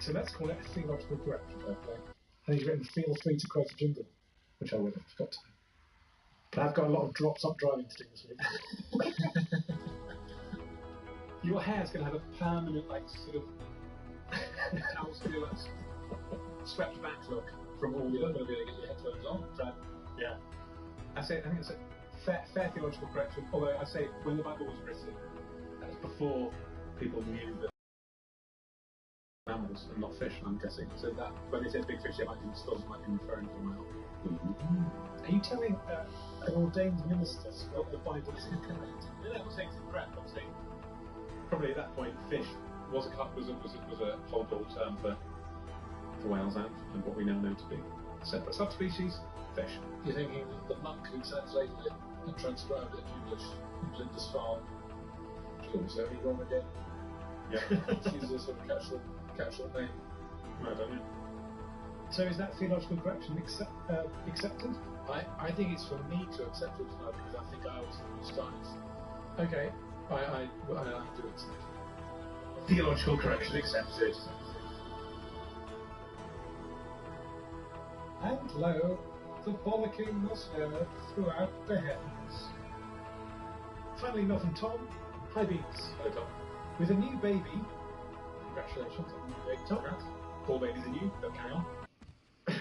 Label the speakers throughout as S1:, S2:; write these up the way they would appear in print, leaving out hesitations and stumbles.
S1: So let's call it a theological correction. And he's written, feel free to quote a jingle, which I would have forgot to. But I've got a lot of drops up driving to do this week. Your hair's going to have a permanent, like, sort of, swept back look from all the other. You're not going to be able to get your headphones on. Right? Yeah. I think it's a fair theological correction, although I say when the Bible was written, that was before people knew that mammals and not fish, I'm guessing. So that when they said big fish, it might be skulls, might be referring to a whale. Are you telling an ordained minister what the Bible is incorrect? No, I'm not saying it's incorrect. I'm saying probably at that point, fish was a hold-all term for whales and what we now know to be separate subspecies, fish.
S2: You're thinking the monk who translated it and transcribed it in English in Linda's farm. Was there any wrong again?
S1: Yeah.
S2: She's a sort of catch-all name.
S1: I don't know. So is that theological correction accepted?
S2: I think it's for me to accept it tonight because I think I was the stars.
S1: Okay.
S2: I do accept it.
S1: Theological correction accepted. And lo, the bollocking was heard throughout the heavens. Finally, Mel from Tom. Hi, Beats.
S2: Hello, Tom.
S1: With a new baby. Congratulations on the new baby, Tom. Poor babies are you, but carry on.
S3: Hey,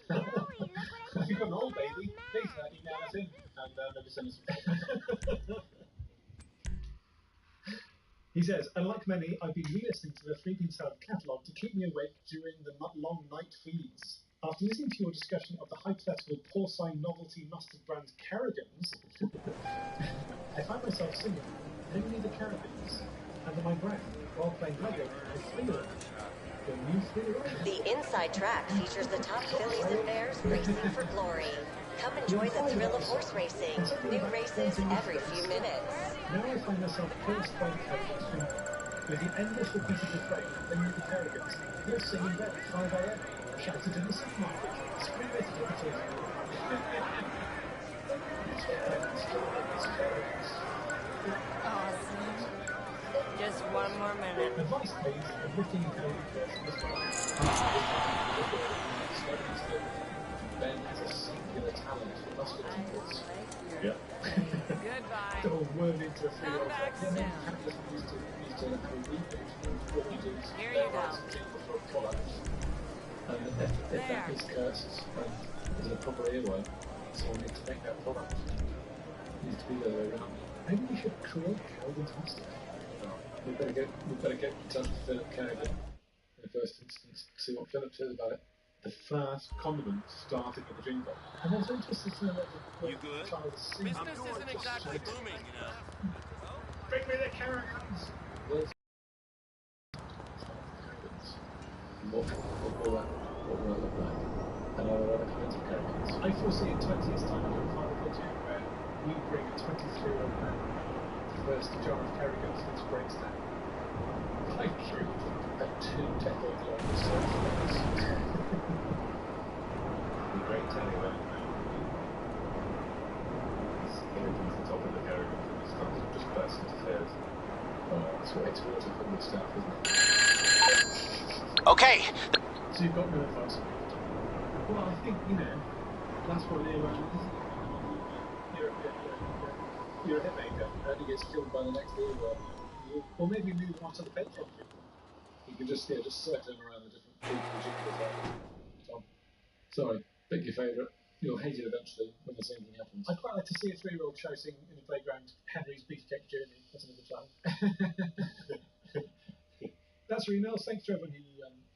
S3: Joey, look what I
S1: You've got an old baby. Please email us in and maybe send us. He says, unlike many, I've been re-listening to the Freebie Salad catalogue to keep me awake during the long night feeds. After listening to your discussion of the hypothetical porcine novelty mustard brand Kerrigan's, I find myself singing Only the Kerrigan's under my breath while playing Lego with 3-year-old. The new 3-year-old.
S4: The inside track features the top fillies and bears racing for glory. Come enjoy the thrill of horse racing. New races every few minutes.
S1: Now I find myself forced by the Kerrigan's finger. With the endless repeated refrain of Only the Kerrigan's, you're singing there at 5 AM. Shouted in the supermarket. Scream it to the
S3: Awesome. Just one more minute.
S1: Advice, please, of lifting and carrying
S2: Ben has a singular talent for muscle tickles.
S1: Yeah.
S3: Goodbye.
S1: Don't worm into a 3-year-old.
S3: Come back
S2: Yeah,
S3: soon.
S2: you used to have a reboot of what you do.
S3: Here you go.
S2: For a product. And if that is cursed and is a proper earworm, someone needs to make that product. It needs to be the other way around.
S1: Maybe we should create Kerrigan's mustard.
S2: We better get in touch with Philip Kerrigan in the first instance, see what Philip says about it.
S1: The first condiment starting with the jingle. And I was interested to know what the child is singing.
S5: Business isn't exactly booming, you know.
S1: Bring me the Kerrigans!
S2: Where's what will that look like? And are there other kinds of Kerrigans?
S1: I foresee in 20 years' time we'll find a video where we bring a 23-year-old man the first jar of Kerrigans which breaks down.
S2: Quite true. At 2 technological research labs.
S5: The great telling that Kerrigan's the top of the Kerrigan and it starts to just burst into tears.
S2: Oh, that's what exporting from the stuff, isn't it?
S6: Okay.
S1: So you've got no advice. Well, I think, last one here, you're a hit maker.
S2: And he gets killed by the next earworm.
S1: Or maybe move on to the Patreon.
S2: You can just circle him around the different people jingles. Tom. Sorry, pick your favourite. You'll hate it eventually when the same thing happens.
S1: I'd quite like to see a 3-year-old shouting in the playground, Henry's Beefcake Journey. That's another time. That's your emails. Thanks to everyone who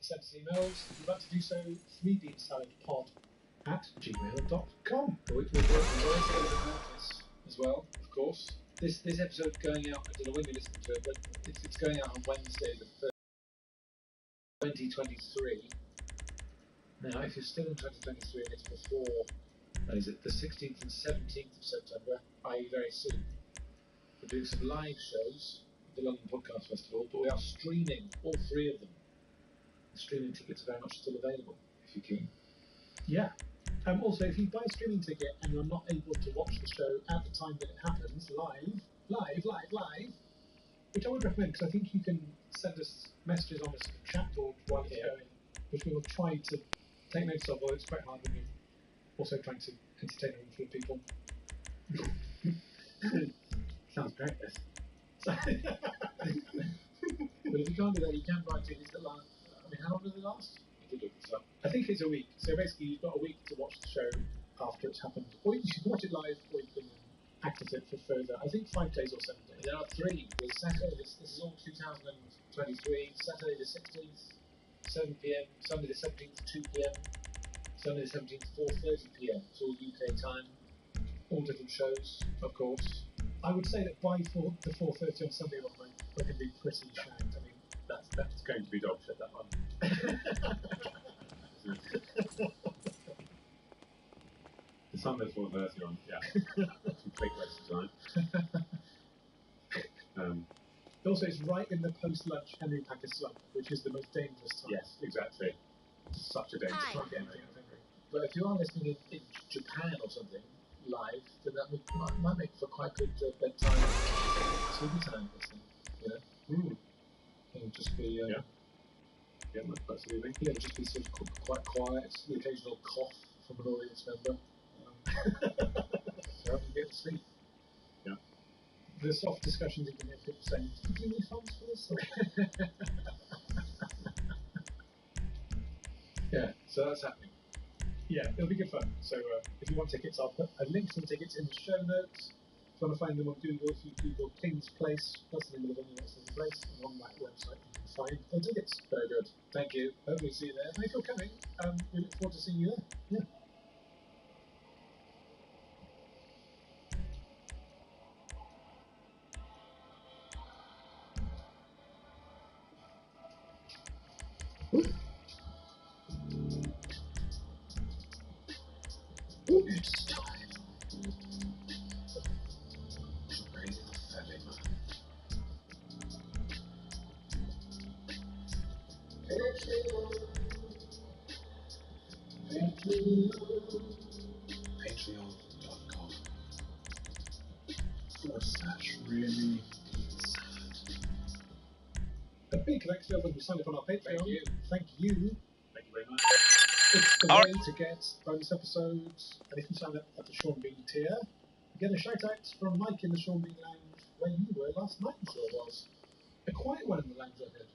S1: sent us emails. If you'd like to do so, 3beansaladpod@gmail.com.
S2: We're working very slowly on this as well, of course. This episode going out, I don't know when you listen to it, but it's going out on Wednesday the 3rd, 2023. Now, if you're still in 2023 and it's before, the 16th and 17th of September, i.e. very soon, we're doing some live shows at the London Podcast Festival, but we are streaming all 3 of them. The streaming tickets are very much still available, if you're keen.
S1: Yeah. Also, if you buy a streaming ticket and you're not able to watch the show at the time that it happens, live, which I would recommend because I think you can send us messages on this chat board while it's going, which we will try to take notes of, although it's quite hard when you're also trying to entertain a room full of people.
S5: Sounds great, this.
S2: But if you can't do that, you can buy tickets that last. I mean, how long do they last? You could look this up.
S1: I think it's a week. So basically, you've got a week to watch the show after it's happened, or you can watch it live, or you can access it for further. I think 5 days or 7 days.
S2: There are 3. There's Saturday. This is all 2023. Saturday the 16th, 7 p.m. Sunday the 17th, 2 p.m. Sunday the 17th, 4:30 p.m. It's all UK time. All different shows, of course.
S1: I would say that by the 4:30 on Sunday one night, we can be pretty shagged. I mean,
S5: That's going to be dog shit, that one. The Sunday 4:30 on, yeah. Complete waste of time.
S1: Also, it's right in the post-lunch Henry Packer slump, which is the most dangerous time.
S5: Yes, exactly. Such a dangerous
S3: Hi.
S5: time.
S2: But if you are listening in Japan or something live, then that might make for quite good bedtime TV time listening. You know, it'll just be
S5: Yeah, that's absolutely.
S2: yeah, it'll just be sort of quite quiet. The occasional cough from an audience member. So you get to sleep.
S1: The soft discussions you can hear people saying, "Did you need funds for this?"
S2: Yeah, so that's happening.
S1: Yeah, it'll be good fun. So if you want tickets, I'll put a link to the tickets in the show notes. If you want to find them on Google, if you Google King's Place, that's the name of the venue, that's the place, and on that website you can find the tickets.
S2: Very good. Thank you. Hope we see you there.
S1: Thanks for coming. We look forward to seeing you there. Yeah.
S2: It's time. Patreon.com.
S5: Really?
S1: A big thanks to everyone who signed up on our Patreon.
S2: Thank you.
S1: Thank you.
S5: Thank you very much.
S1: It's the way to get bonus episodes, and if you sign up at the Sean Bean tier, you get a shout out from Mike in the Sean Bean Lounge where you were last night.
S2: Sure was.
S1: A quiet one in the lounge, I heard.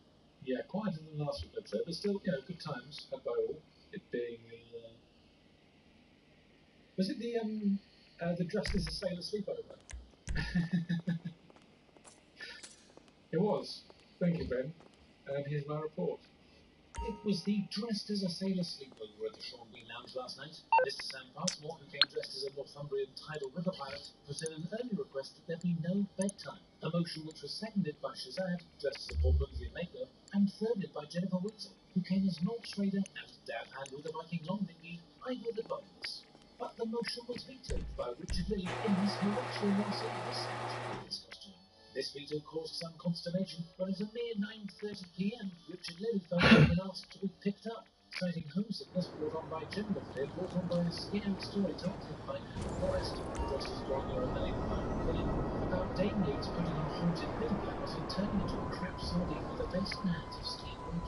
S2: Yeah, quieter than last week, I'd say, but still, good times had by all. It being
S1: Was it the dressed as a sailor sleepover?
S2: It was. Thank you, Ben. And here's my report. It was the dressed as a sailor sleepover at the Sean Bean Lounge last night. Mr. Sam Passmore, who came dressed as a Northumbrian tidal river pirate, put in an early request that there be no bedtime, a motion which was seconded by Shazad, dressed as a Bournemouth makeup, and thirded by Jennifer Wilson, who came as North Schrader and Dab Hand with a Viking long dinghy, Ivor the Bones. But the motion was vetoed by Richard Lilly in his miraculous costume. This veto caused some consternation when at a mere 9:30 p.m. Richard Lilly felt he had been asked to be picked up, citing homesickness brought on by gender fear, brought on by a scary story told him by Anne Forrest, dressed as Grania O'Malley from Iron Killing, about Dame Leeds putting on haunted middle-blouse and turning into a crap sardine with a face and hands of steam wood.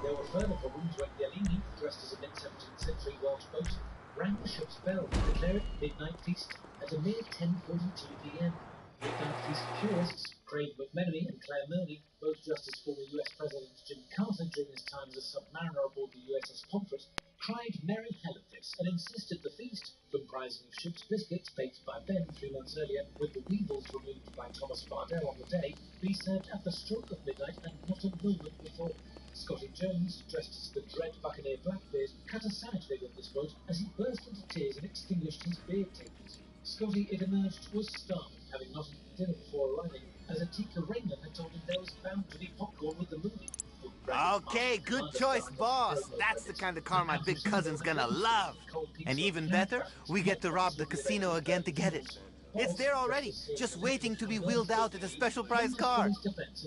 S2: There were further problems when Yelini, dressed as a mid-17th century Welsh boat, rang the ship's bell to declare it midnight feast at a mere 10:42 p.m. Midnight Feast purists, Craig McMenemy and Claire Murney, both dressed as former US President Jimmy Carter during his time as a submariner aboard the USS Pomfret, cried merry hell at this and insisted the feast, comprising of ship's biscuits baked by Ben 3 months earlier with the weevils removed by Thomas Bardell on the day, be served at the stroke of midnight and not a moment before. Scotty Jones, dressed as the dread Buccaneer Blackbeard, cut a sad figure of this boat as he burst into tears and extinguished his beard tapers. Scotty, it emerged, was starving, having not eaten dinner before arriving, as Atika Raymond had told him there was bound to be popcorn with the movie.
S6: Okay, good choice, boss. That's the kind of car my big cousin's gonna love. And even better, we get to rob the casino again to get it. It's there already, just waiting to be wheeled out at a special prize car.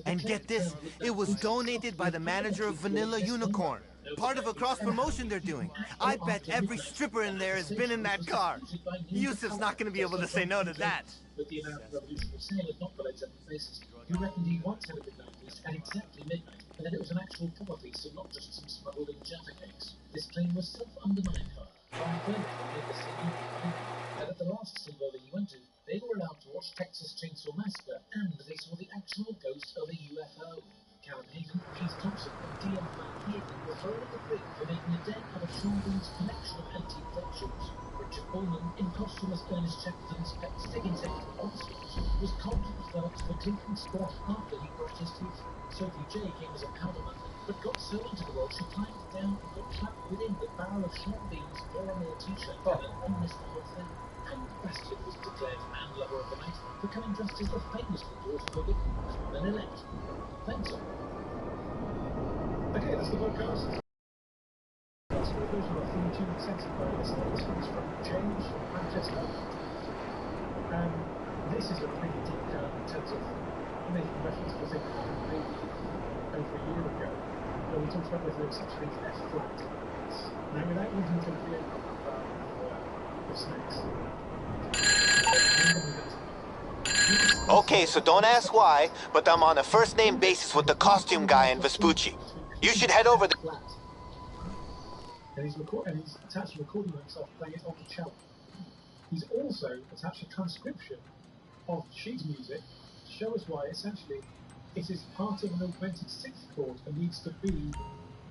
S6: And get this, it was donated by the manager of Vanilla Unicorn. Part of a cross-promotion they're doing. I bet every stripper in there has been in that car. Yusuf's not going to be able to say no to that.
S2: With the American Revolution for sale had not got its own basis. He reckoned he once had a midnight feast at exactly midnight, and that it was an actual proper feast and not just some smuggled in Jaffa cakes. This claim was self-undermined, however. Confirmed made the same that at the last sleepover he went to, they were allowed to watch Texas Chainsaw Massacre, and they saw the actual ghost of a UFO. Callum Hayden, Keith Thompson, and D.M. Van Heerden were thrown in the ring for making a den out of Sean Bean's collection of antique prop shoes. Richard Bullman, in costume as Ernest Shackleton's pet stick-insect Onslaught, was cobbed at the first for drinking squash after he brushed his teeth. Sophie J came as a powder muffin, but got so into the role she climbed down and got trapped within the barrel of Sean Bean's Boramore t-shirt and missed the whole thing. And Bastion was declared man lover of the night for coming dressed as the famously autophobic Carmen-elect. Thanks, sir.
S1: Okay, that's the podcast. That's the version of theme tune censored by listener. This one's from James from Manchester. This is a pretty deep cut in terms of making reference to a thing that happened maybe over a year ago, where we talked about whether there was such a thing as F-flat. Now, without wanting to reveal the snakes,
S6: Okay, so don't ask why, but I'm on a first-name basis with the costume guy in Vespucci. You should head over the...
S1: flat. And he's attached a recording of himself playing it on the cello. He's also attached a transcription of sheet music to show us why, essentially, it is part of an augmented sixth chord and needs to be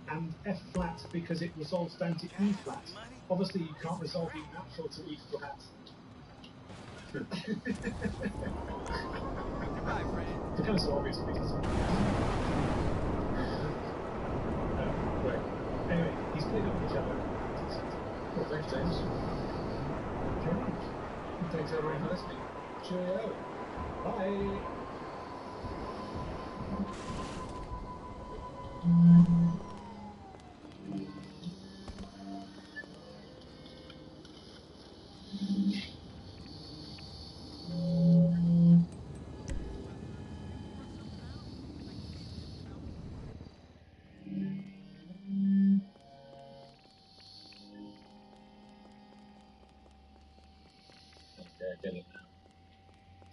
S1: and F flat because it resolves down to E flat. Obviously, you can't resolve E natural to E flat. The kind of so obvious things. Right. Anyway, he's played up the cello.
S2: Well, thanks, James. Thanks everyone for listening. Cheerio.
S1: Bye.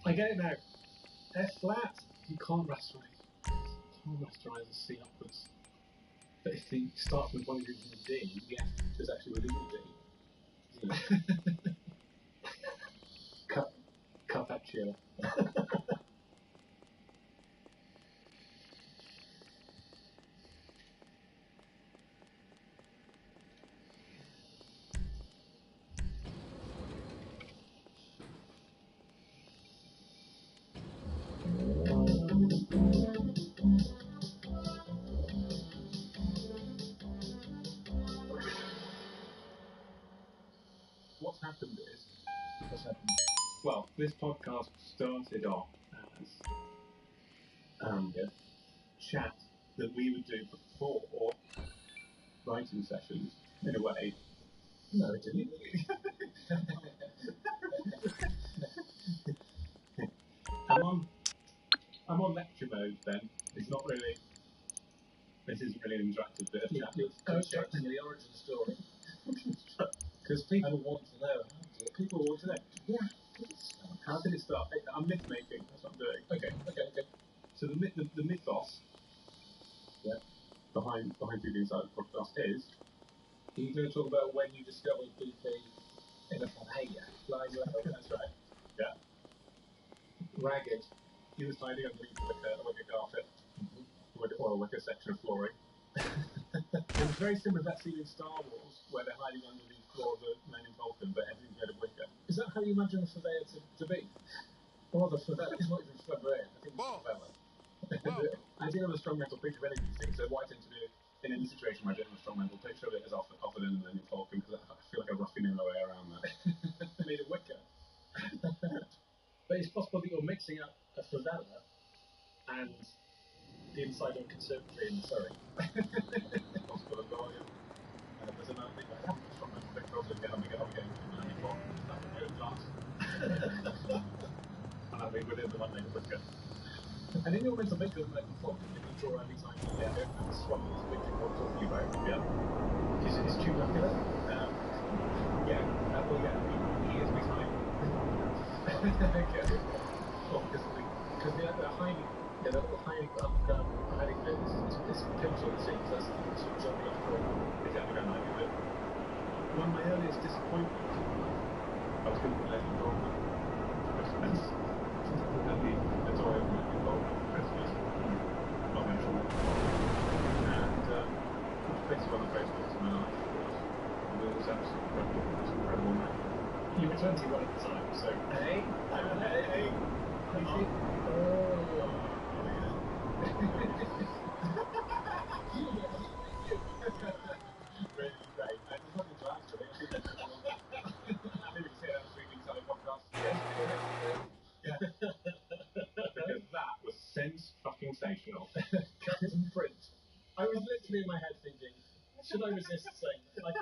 S1: I get it now. F flat.
S2: You can't rasterize. You can't rasterize a C upwards. But if you start with one group from a D, the F is actually within the D. Cut that chill.
S5: What's happened well, this podcast started off as chat that we would do before writing sessions, in a way.
S2: No, it didn't.
S5: I'm on lecture mode then. It's not really. This isn't really an interactive bit of chat.
S2: You're constructing the origin story. Because people want to know.
S5: People want to know.
S2: Yeah.
S5: How did it start? I'm myth making. That's what I'm doing.
S2: Okay.
S5: So the mythos, behind Food Inside the podcast is.
S2: Are you going to talk about when you discovered BP in a Pompeia?
S5: Flying level. That's right. Yeah.
S2: Ragged.
S5: He was hiding underneath like a carpet, or like a section of flooring. It was very similar to that scene in Star Wars where they're hiding under the floor of the Millennium Falcon, but everything's made of wicker.
S2: Is that how you imagine a surveyor to be? Well, the surveyor is not even a surveyor. I think it's a surveyor.
S5: I didn't have a strong mental picture of any of these things, so what I tend to do in any situation where I don't have a strong mental picture of it is often in the Millennium Falcon because I feel like a roughing in my way around that. Made of wicker.
S1: But it's possible that you're mixing up a favela and the inside of a conservatory in Surrey.
S5: Possible as well, yeah. There's another thing I have a strong mental picture of, so get on again to the Millennium Falcon. That's a good class. And I mean, within the 1 lane quicker.
S2: And in your mental makeup, like before, you can draw every time you get it and swap it to victory. What I'm talking about.
S5: Yeah.
S2: Is Stu lucky there?
S5: Yeah. Well, yeah. He is behind.
S2: Okay.
S5: Well, because
S2: They're hiding. Yeah, they're hiding up. Hiding. It's pivotal, it seems. That's the job you have to call.
S5: exactly don't like it.
S2: One of my earliest disappointments.
S5: I was going to let him go. Christmas. And the toy of my involved Christmas. Not mentioned. And which place one of the best books in my life was absolutely incredible man.
S2: You were 21 at the time, so. Hey. You see?
S5: Really great. And there's nothing to add to it. I think we say that was reading Sally podcast. Yeah. Because that was sensational.
S2: Captain Print. I was literally in my head thinking, should I resist saying? Like,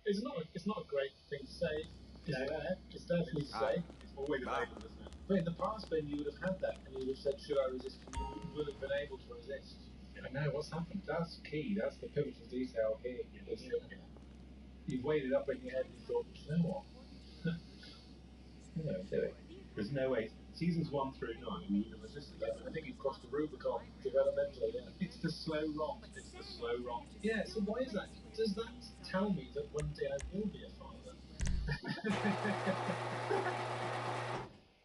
S2: it's not a great thing to say. It's definitely to say.
S5: It's always available, isn't it?
S2: But in the past, Ben, you would have had that, and you would have said, should I resist? And you would have been able to resist.
S5: Yeah.
S2: And now what's happened? That's key. That's the pivotal detail here. You've weighed it up in your head and you thought, you know what? Do it.
S5: There's no way. Seasons 1 through 9, we would have resisted that.
S2: I think you've crossed the Rubicon developmentally, yeah.
S5: It's the slow rock. It's the slow rock.
S2: Yeah, so why is that? Does that tell me that one day I will be a father?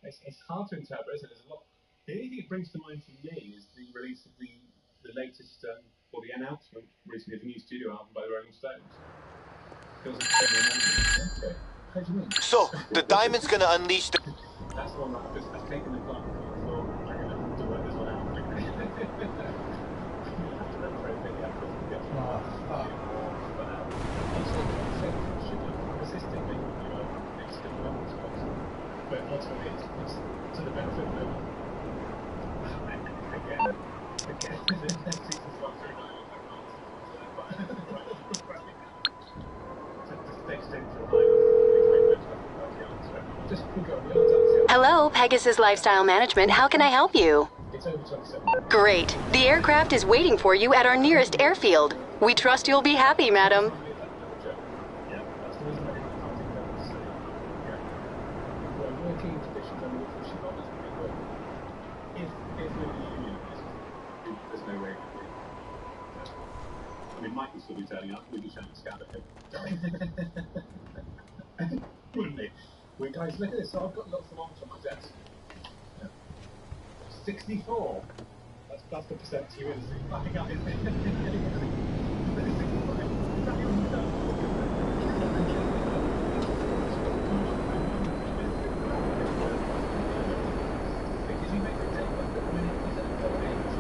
S5: It's hard to interpret, isn't it? There's a lot. The only thing it brings to mind for me is the release of the latest, or the announcement recently of the new studio album by the Rolling Stones. Feels like a memory.
S2: Okay. How do you mean?
S6: So, the diamond's gonna unleash the...
S5: That's the one that I've taken the plunge and thought, I'm going to have to work this one out. You have to retrofit the actual
S2: Resisting it, it's still not responsible. But ultimately, it's to the benefit of everyone.
S5: Again, seasons 1 through 9,
S2: Just quick on the answer.
S7: Hello, Pegasus Lifestyle Management. How can I help you?
S2: It's over 27.
S7: Great. The aircraft is waiting for you at our nearest airfield. We trust you'll be happy, madam.
S2: Yeah, that's the reason I didn't think that was well, working conditions under which we should not be working.
S5: if we were unionised, there's no way it could be. I mean, Mike would still be turning up, we'd be trying to scout at him. Wouldn't he?
S2: Wait, guys, look at this. So I've got lots of arms on my desk.
S5: 64.
S2: That's the percent humidity.
S5: Fucking up, isn't it? 65. Is that your
S2: Because you make the take up that when it is at the edge,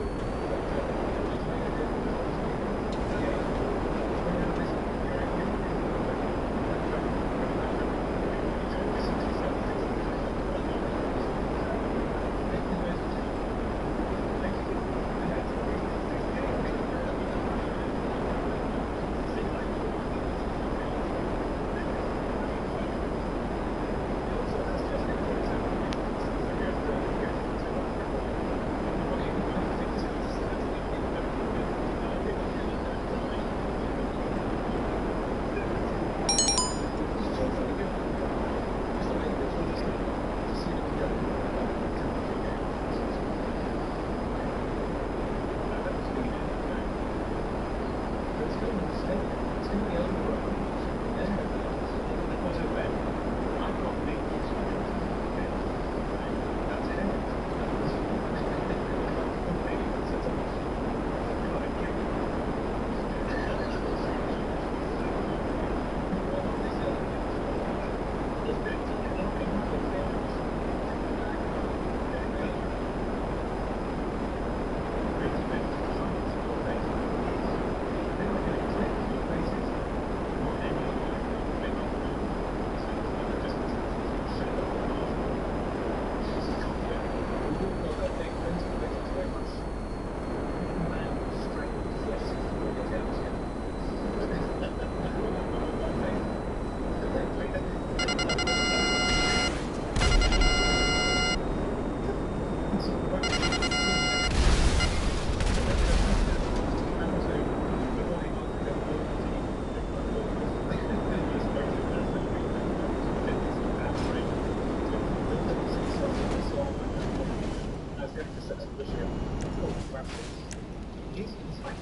S5: He's like,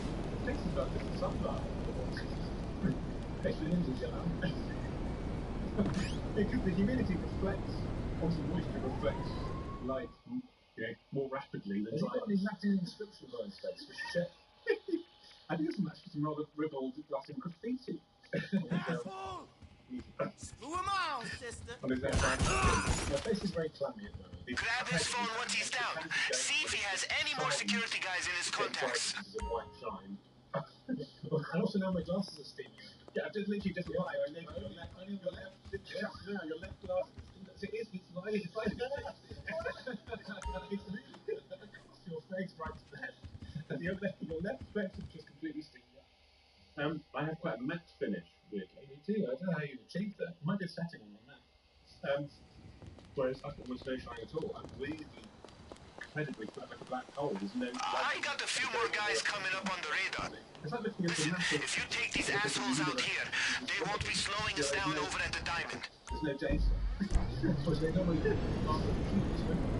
S5: takes him back to the sunlight. Especially in the yellow. Because the humidity reflects, obviously moisture reflects light more rapidly than
S2: Has he got any Latin inscriptions on his face?
S5: I think it's matched with some rather ribald Latin graffiti.
S6: Screw him on, sister.
S5: On his left hand.
S2: My face is very clammy at the moment.
S6: Grab his phone once he's down. See if he has any more security guys in his contacts.
S5: This is a white shine.
S2: And also now my glasses are steaming.
S5: Yeah, I've just literally just got only your left glass. It's like your face right to there. And your left spectrum just completely sticking up. I have quite a matte finish, weirdly.
S2: Me too. I don't know how you achieved that.
S5: Might be a setting on that. Whereas I've got almost no shine at all. I'm weirdly, incredibly flat like a black hole. There's no.
S6: I got a few more guys coming up on the radar.
S5: It's like looking at the massive.
S6: If you take these assholes out here, they won't be slowing us down over at the Diamond.
S5: There's no data.
S2: Because they normally do after the computers, don't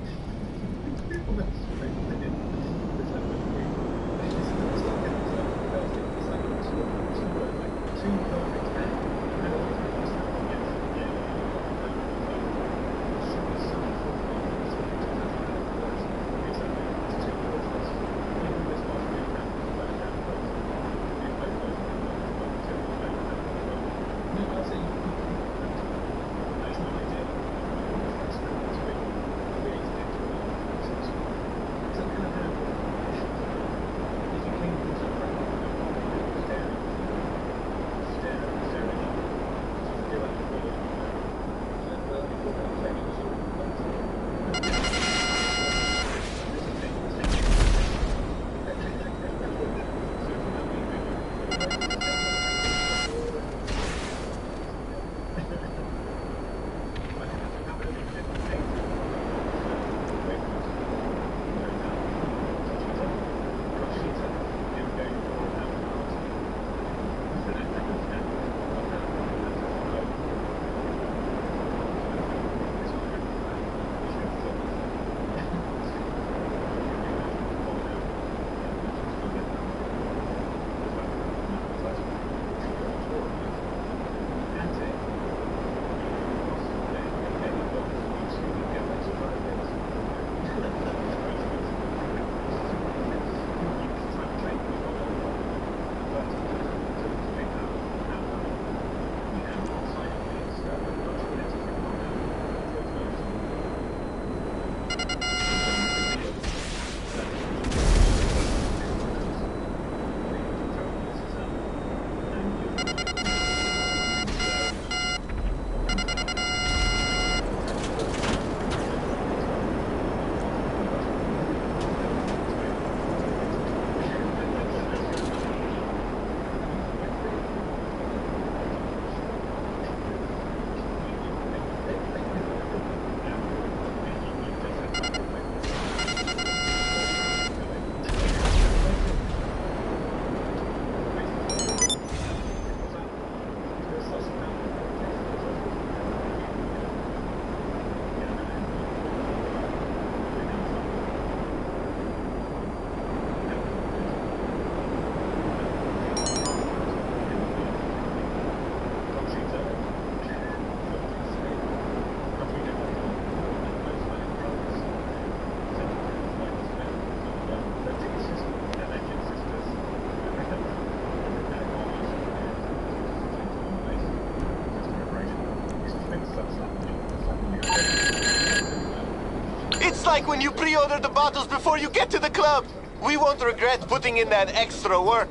S6: It's like when you pre-order the bottles before you get to the club. We won't regret putting in that extra work.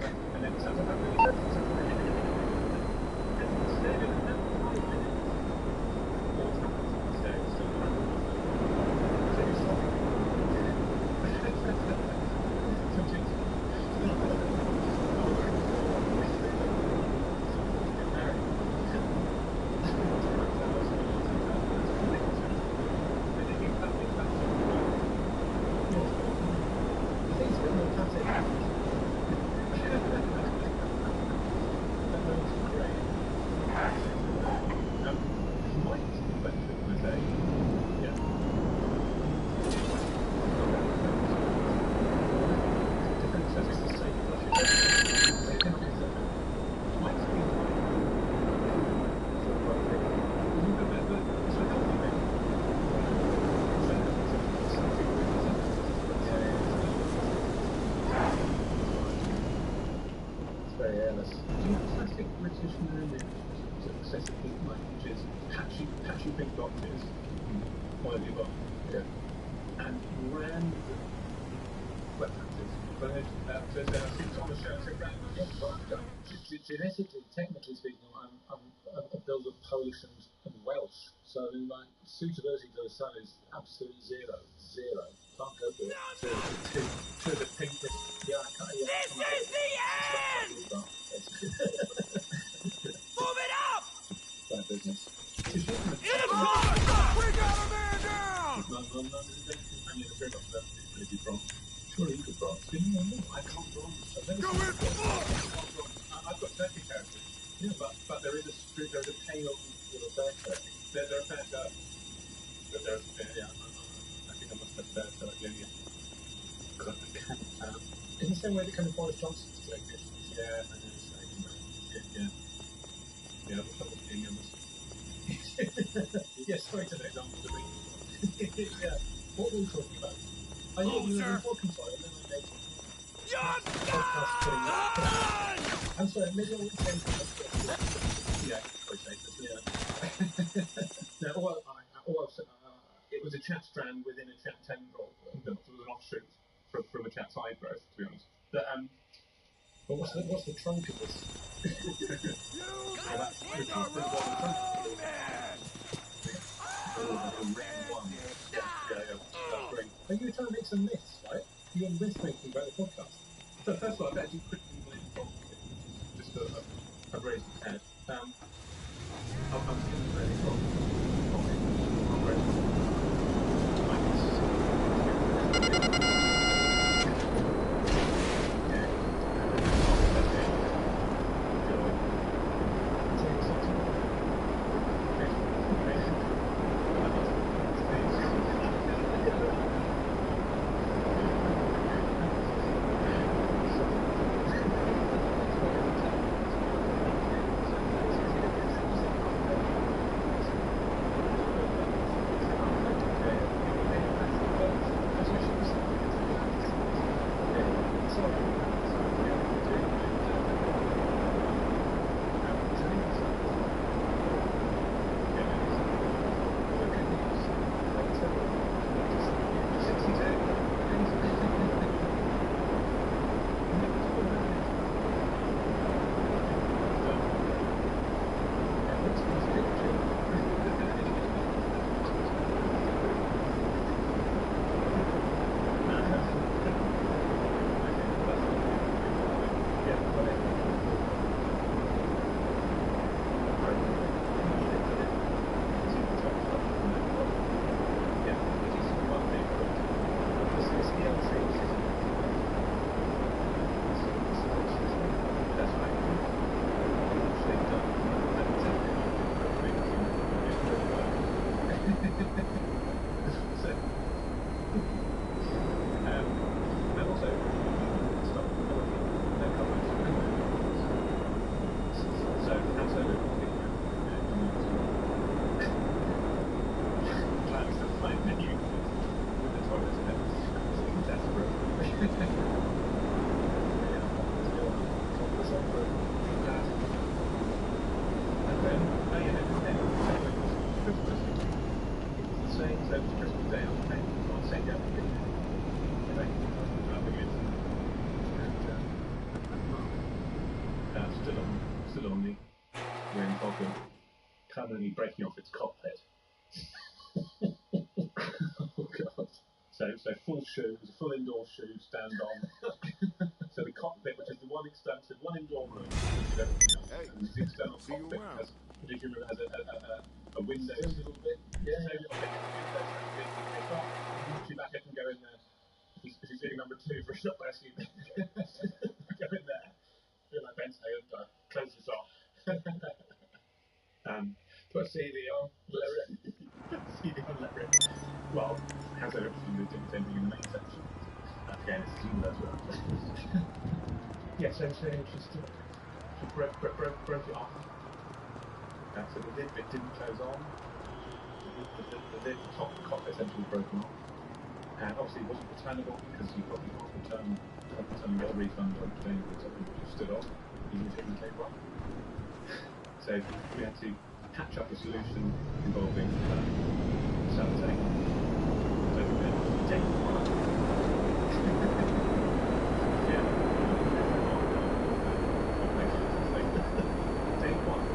S2: jealous.
S5: Do you have classic British marriage excessively like which is patchy big boxes, all of the above,
S2: Yeah.
S5: and random wet patches? But there's things on the show so random.
S2: Yeah, well, genetically, technically speaking, I'm a build of Polish and Welsh, so like suitability to the sun is absolutely zero. Can't go for it.
S5: To the pinkest.
S2: Yeah, I can't. Yeah,
S3: This is the end! Move it up!
S2: Bad business.
S3: In front! We got a man down!
S5: No, this is anything I need very much about the ability from.
S2: Surely you could bronze.
S5: I can't bronze. I've never seen it. I've got turkey characters. Yeah, but there is a pale little bear turkey. They're a fair turkey. But there's I think I must have bear turkey, yeah. Because I can't.
S2: In the same way that kind of Boris Johnson's doing this.
S5: Yeah, I know. Yeah, which one was being honest?
S2: Yes, straight to the example to me.
S5: Yeah.
S2: What were we talking about? I knew you were talking for it, and then I made I'm sorry, maybe I wouldn't say
S5: Yeah, quite safest, yeah. No, it was a chat strand within a chat tendril that was an offshoot from a chat side growth, to be honest.
S2: But what's the trunk of this?
S5: That's the trunk. That's great.
S2: Are you trying to make some myths, right? You're myth making about the podcast.
S5: So first of all, I bet you quickly blame from just I've raised its head. I'm feeling really from I'm ready. Still on the Green Goblin, permanently breaking off its cockpit.
S2: Oh god.
S5: So full shoes, full indoor shoes, stand on. So the cockpit, which is the one extensive, one indoor room, which is everything else, and the external cockpit has, particularly has a window, a little bit, yeah, a little bit. She back up and go in there. If she's sitting number 2 for a shot last year, go in there. Feel like Ben Sayer, close this off.
S2: Put CV on, let it.
S5: CV on, let rip. Well, has there actually moved into anything in the main section? Again, it's keywords were
S2: Yeah, so she's
S5: She broke it off. So the lid bit didn't close on. The lid top cockpit essentially broken off. And obviously it wasn't returnable because you probably can't return and get a refund on paying for something that you stood on. using chicken cake one. So we had to hatch up a solution involving sellotape. So we went take one. Yeah. Take one.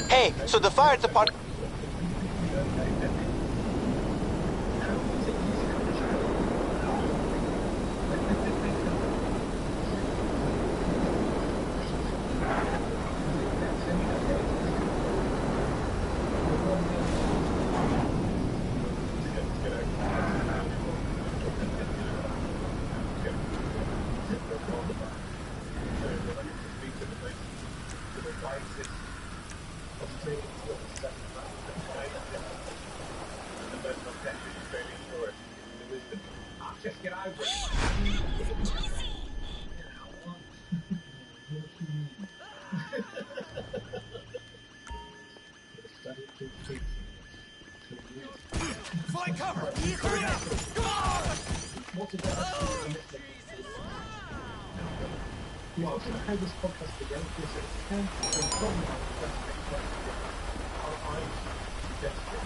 S6: Hey, so the fire department...
S5: Just get over it.
S3: Find cover!
S1: You asked how this podcast began. Yes, it can probably have the best explanation. I suggested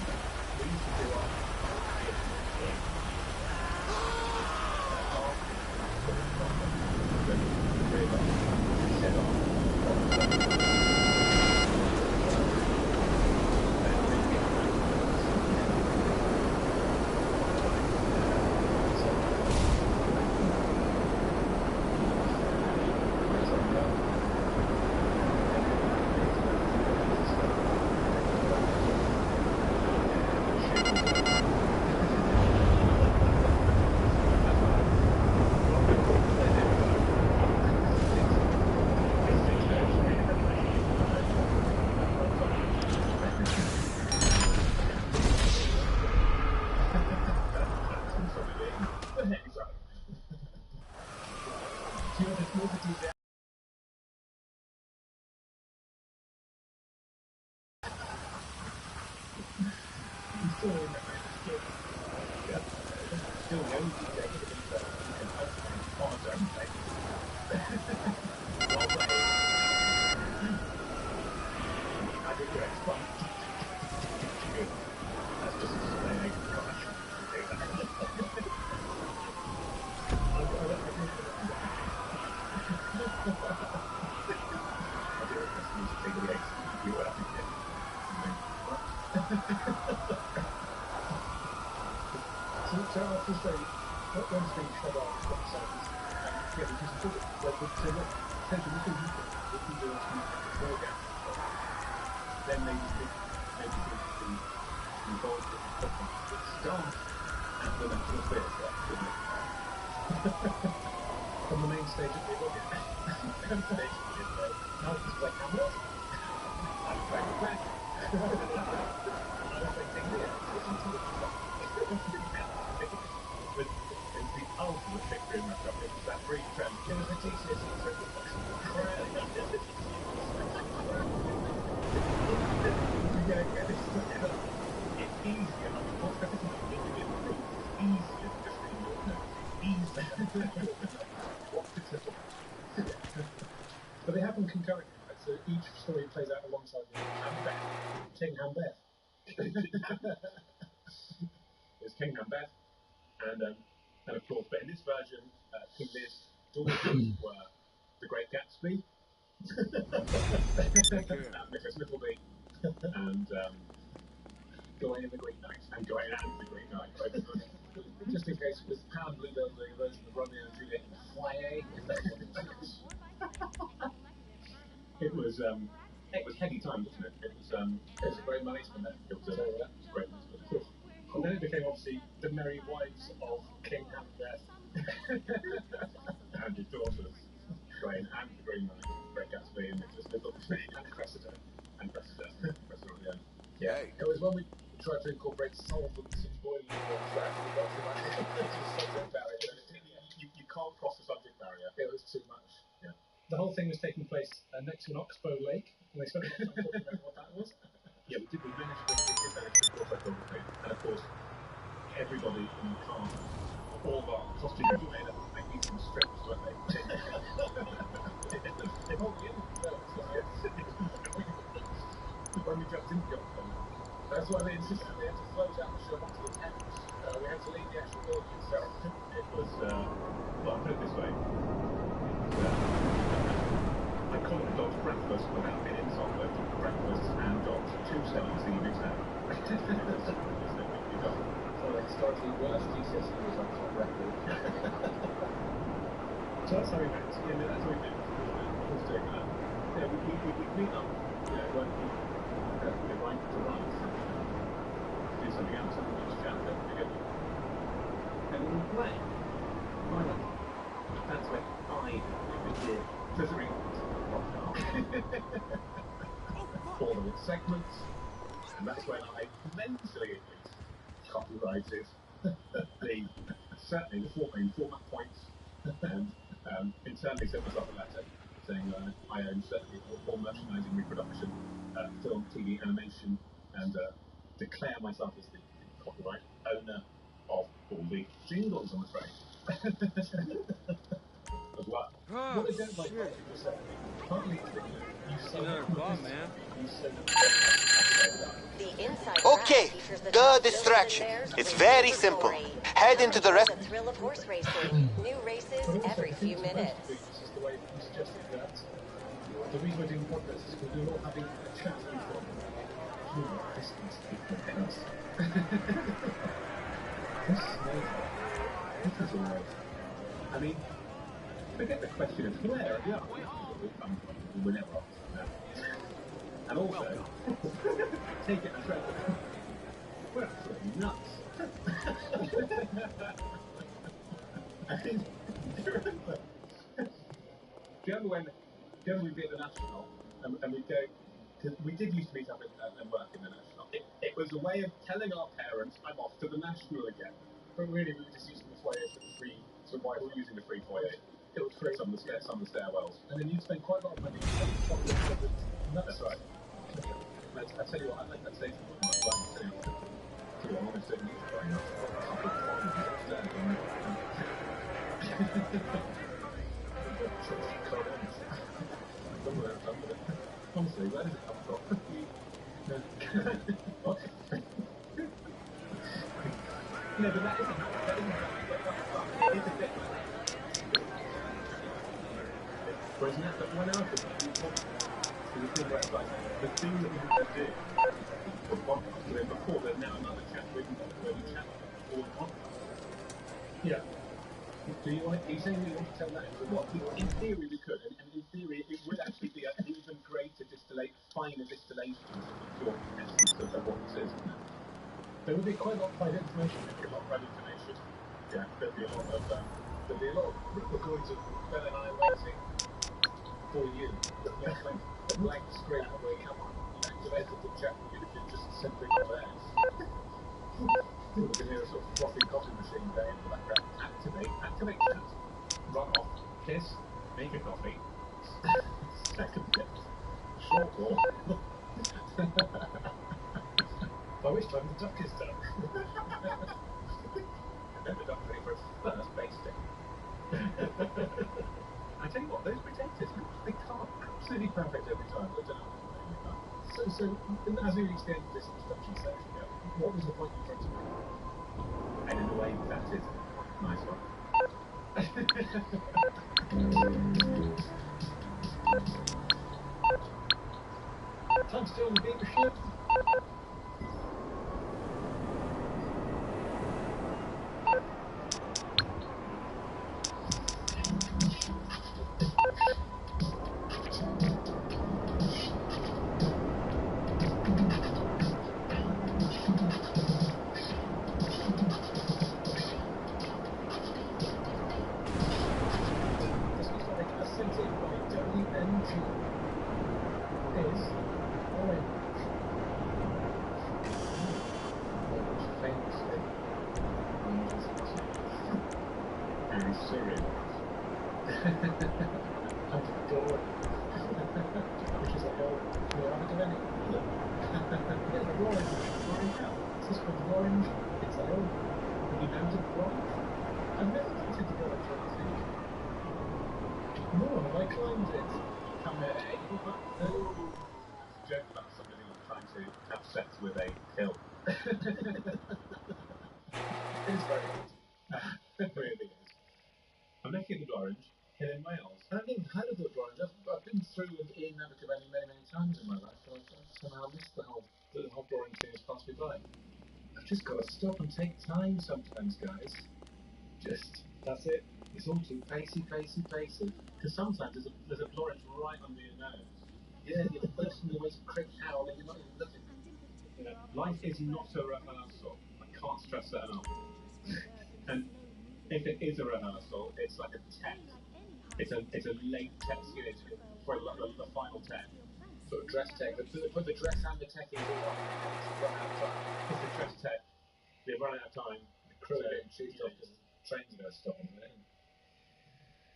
S1: we should do our So I have to say, once we shut off themselves, yeah, we just put it, like, so look, essentially we can do it, we can do it before gas, then maybe we involved in something that starts at the national theatre, from the main stage of the Olympics. The main stage is, now it's like Hamlet, I'm back. I don't think here, listen to the it's the ultimate victory in my job. It's that brief trend. It was a GCSE trip. It's easier. What's everything you need to improve? It's easier to just read your notes. It's easier. What's successful? But they happen concurrently, right? So each story plays out alongside the Hambeth. King Hambeth.
S5: is King Macbeth, and of course, but in this version, King Lear's daughters were the Great Gatsby, Nicholas Mittleby, and Gawain and the Green Knight, and Gawain and the Green Knight.
S2: Just in case, was Pound Blue the version of Romeo and Juliet in Foyer? Is that what it is?
S5: It was heady times, wasn't it? It was
S2: a great money spender.
S5: It was a great money spender. And then it became obviously the merry wives of King Macbeth and his daughters, Gawain and the Green Knight, Great Gatsby, and Nicholas Mittleby, and Cressida.
S2: Yeah. It was when we tried to incorporate solvents and boiling water.
S5: You can't cross the subject barrier.
S2: It was too much.
S5: Yeah.
S1: The whole thing was taking place next to an oxbow lake, and they spent a lot of time talking about what that was.
S5: Yeah, we managed to cross that geography, and of course, everybody in the cast, all of our costumes were made up of magnesium strips, weren't they? They've all been when we jumped into the oxbow.
S2: That's why they insisted we had to float out the show onto the Thames. We had to leave the actual building itself.
S5: It was, well, I'll put it this way. I call it Dodge breakfast without being insulted. Breakfast and Dodge 2 stars in each town.
S2: So the historically worst GCSE results on record.
S1: So that's how we met.
S5: Yeah, no, that's what we did. We was doing that. Yeah, we meet up. When we write to run, do something else, and we just chat together. And we play. Why not? That's when I begin filtering all of its segments, and that's when I eventually at least copyrighted certainly the 4 main format points, and internally sent myself a letter saying I own certainly all merchandising, reproduction, film, TV, animation, and declare myself as the copyright owner of all the jingles, I'm afraid. As well.
S2: What I don't like about people saying, partly is that you say
S4: The inside
S6: Okay,
S4: track features the
S6: the
S4: top
S6: distraction.
S4: build-in
S6: It's
S4: bears
S6: very
S4: racing for
S6: simple.
S4: glory.
S6: Head into the rest.
S4: The thrill of horse racing. New races every few minutes.
S1: This is the way you suggested that. The reason we're doing podcasts is because we're all having a chat before. This is intense. This is amazing.
S5: This is alright. I mean, forget the question of where the art we're never off now. And also, take it as read. We're absolutely nuts. I mean, do you remember when we'd be at the National and we'd go, because we did used to meet up and work in the National. It was a way of telling our parents, I'm off to the National again. But really, we were just using the foyer for the free. So why were we using the free foyer? It was free. Some of the stairwells.
S2: and then you'd spend quite a lot of money on chocolate covered nuts.
S5: That's right. I tell you what, I'd like that station with my blind too. So I'm almost doing it right now. A couple of problems upstairs. Honestly, where does it come from? What? No, but that isn't it's a bit. Whereas now, but when I was the thing where it's like, the thing that we have to do was podcast, and then before there's now another chat where we chat all the podcast.
S1: Yeah.
S5: Do you want? Are you saying we want to tell that? What? In theory, we could, and in theory, it would actually be an even greater finer distillation of the pure essence of what this is.
S1: There would be quite a lot of private information.
S5: A lot of private information. Yeah, there'd be a lot of
S2: Recordings of Ben and I waiting for you. A blank screen where you come on, you activated the chat with you, just simply got theirs. You can hear a sort of frothy coffee machine going in the background.
S5: Activate chat. Run off. Kiss. Make a coffee. Second bit. Short walk.
S1: By which time the duck is done.
S5: And then the duck's ready for its first basting. I tell you what, those potatoes, they can't absolutely perfect every time. They don't know.
S1: So as we reach the end of this introduction section, what was the point you tried to make?
S5: And in a way, that is a nice one.
S1: Time to join the beaver ship.
S5: Joke about somebody trying to have sex with a hill.
S1: It is very good.
S5: It really is. I'm looking at the Orange, here in Wales.
S2: I haven't even heard of the Orange. I've been through and in Abergavenny many times in my life, and I've somehow missed the whole Orange thing has passed me by. I've just got to stop and take time sometimes, guys. That's it. It's all too pacey.
S5: Because sometimes there's a Orange right under your nose.
S2: Yeah, you're bursting your way to Craig Howell and you're not even looking.
S5: You know, life is not a rehearsal. I can't stress that enough. And if it is a rehearsal, it's like a tech. It's a late tech skit for the final tech.
S2: Sort of dress tech. Put the dress and the tech into one. Run out of time.
S5: It's the dress tech. They run out of time.
S2: The crew are getting cheesed off because the trains are going to stop in a minute.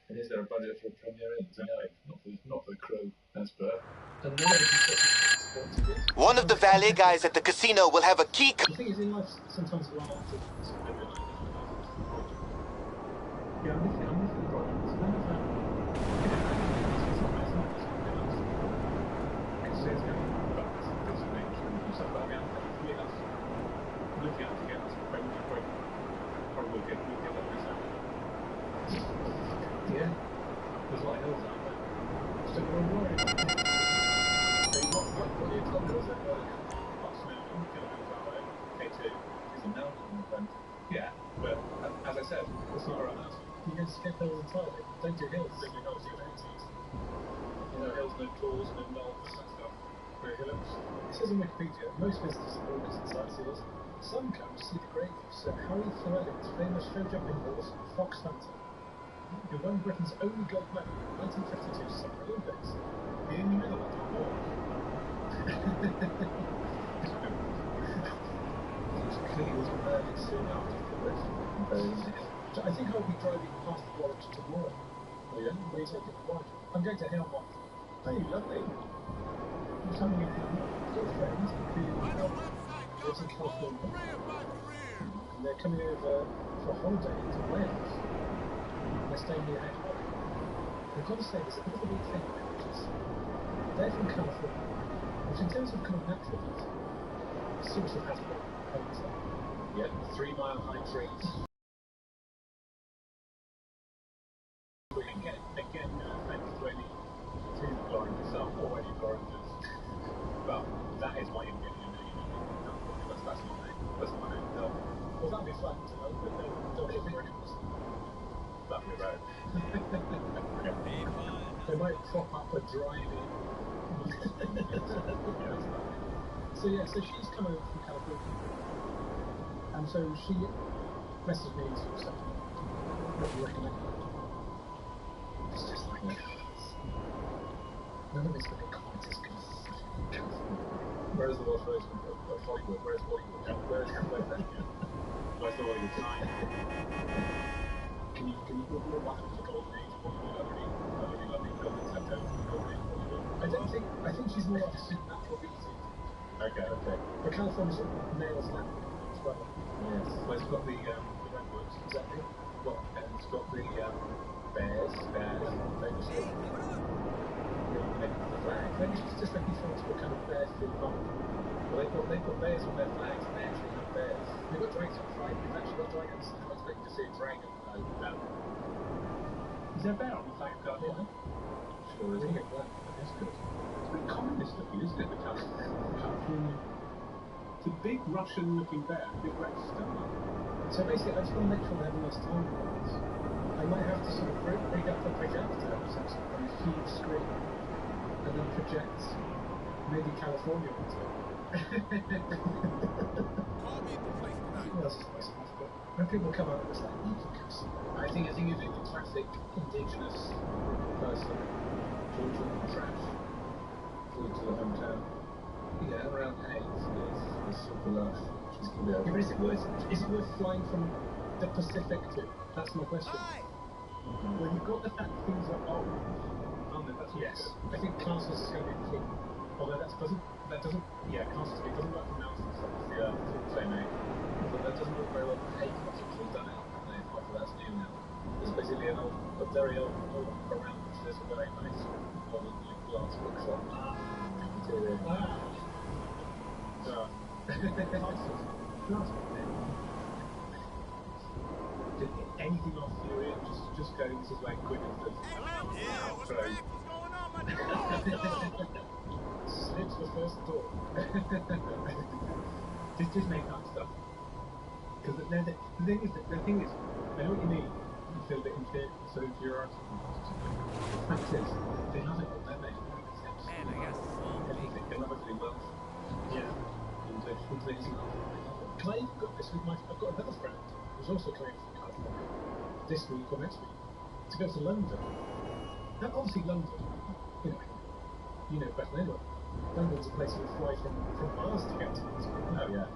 S2: And is there a budget for a premiere? No, not for the crew, as per. And
S6: One of the valet guys at the casino will have a key.
S1: The thing is, in life, sometimes life is
S5: Yeah, I'm looking at the drawing. It's none of that. It's going to be about this nature and stuff like that. For us, looking at it together, it's probably we'll get like this out.
S2: yeah, there's a lot of hills out there.
S5: Still got a worry.
S2: What are you talking about?
S5: K2
S2: It's a mountain, my friend.
S5: Yeah, but
S2: As I said,
S5: it's not a rehearsal.
S1: you can skip hills entirely. Don't do hills.
S5: Don't do hills, you don't see
S2: no hills, no tools, no knolls, that stuff.
S5: no hills.
S1: It says on Wikipedia, most visitors are walkers and sightseers. Some come to see the grave of Sir Harry Llewellyn's famous show jumping horse, Fox Hunter, who won Britain's only gold medal in the 1952 Summer Olympics.
S5: The only middle one,
S1: Clearly was murdered soon after the race. So I think I'll be driving past the lodge tomorrow.
S2: Oh yeah?
S1: Where you take it to watch. I'm going to Helmont.
S2: Hey, lovely.
S1: I'm coming in with a good friend who lives in California. And they're coming over for a holiday to Wales. They're staying near Edinburgh. I've got to say, there's a bit of a weird thing about it, which is they're from California, which in terms of kind of natural beauty, sort of has a bit, I would say.
S2: Yeah, 3 mile high trees.
S5: again, no offense to any Orange yourself or any Oranges, but that is why you're getting a million. That's my name. That's my name. No.
S1: Well, that'd be fun to know, but no, don't get me
S5: That'd be right.
S1: They might prop up a drive-in. So yeah, so she's come over from California, and so she messaged me and said, "What do you recommend?" It's just like none of it's going to be quite as good as California.
S2: Where's the Lost Race of Hollywood? Where's Hollywood? Where's
S5: Where's the Hollywood sign?
S1: Can you go back to the golden age of Hollywood?
S5: Lovely buildings left over from the golden age of Hollywood.
S1: I think she's more like a supernatural beauty.
S5: Okay.
S1: But California's nails that as well.
S2: Yes.
S5: Well, it's got the redwoods.
S1: Exactly.
S5: And it's got the bears, famously. The flag.
S1: Maybe she's just looking forward to a kind of bear-themed vibe.
S2: Well, they've got bears on their flags, and they actually have
S5: bears. They've got dragons on flight. They've actually got dragons. I'm expecting to see a dragon. No. Is there a bear on the flag card here? Sure, isn't it? That's good. It's very communist looking, isn't it? The California. It's a big Russian looking bear, a big red star.
S1: So basically, I just want to make sure they have enough time points. I might have to sort of rig up a projector or something on a huge screen and then project maybe California onto it. What else is nice enough? But when people come out, it's like, you can go see that.
S5: I think you're the classic indigenous person, Georgian trash, going to the hometown. Yeah, around 8 is super lush. She's going to be
S1: Yeah, but is it worth flying from the Pacific to? That's my question.
S5: Well, you've got the fact that things are old. That's
S1: Yes. I think classes is going to be the key.
S5: Although that doesn't, yeah, classes, it doesn't work for mountains, obviously, it's all the same age. But that doesn't work very well for hay classes, we've done it, after that's new now. It's basically a very old around which there's a very nice modern glass bookshop. Interior. Anything off your ear, just go, this is where Gwyneth does.
S3: Yeah, what's going on, my nigga?
S1: Slips the first door.
S5: just make up stuff. Because the thing is, I know what you mean. You feel a bit so inferiority. The fact is, they love it all, don't they?
S3: Man, I guess.
S5: Everything, they love everything well.
S1: Yeah.
S5: English,
S1: Can I even got this with I've got another friend who's also coming from California this week or next week to go to London. Now, obviously London, you know better than anyone. London's a place you would fly from Mars to get to.
S5: Oh yeah.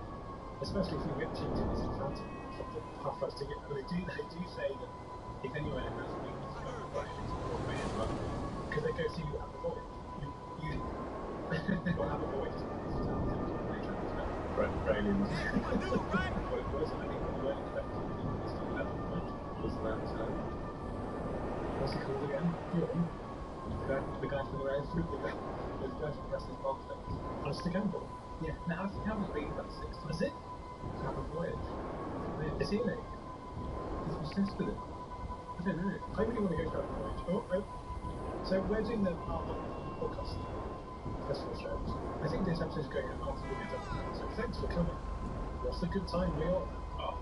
S1: Especially if you get cheap tickets in front of the half-price ticket.
S5: But they do say that if anyone has weakness about the price, it's Broadway as well.
S1: Because they go see you have a voyage. You will have a voyage.
S5: For aliens.
S3: What do, right?
S5: What it was, I think what you weren't expecting was that,
S1: What's it called again? Bjorn?
S5: the guy from the Rose Fruit, the guy from Russell's Box thing.
S1: Alistair Campbell?
S5: Yeah. Now, Alistair Campbell's been about 6 times.
S1: Is it?
S5: To have a voyage.
S1: Is he in it?
S5: He's obsessed with it. I don't know.
S1: I really want to go for a voyage. So we're doing the podcast festival shows. I think this episode's going out after we get done. So thanks for coming. What's a good time we all have?
S5: Oh.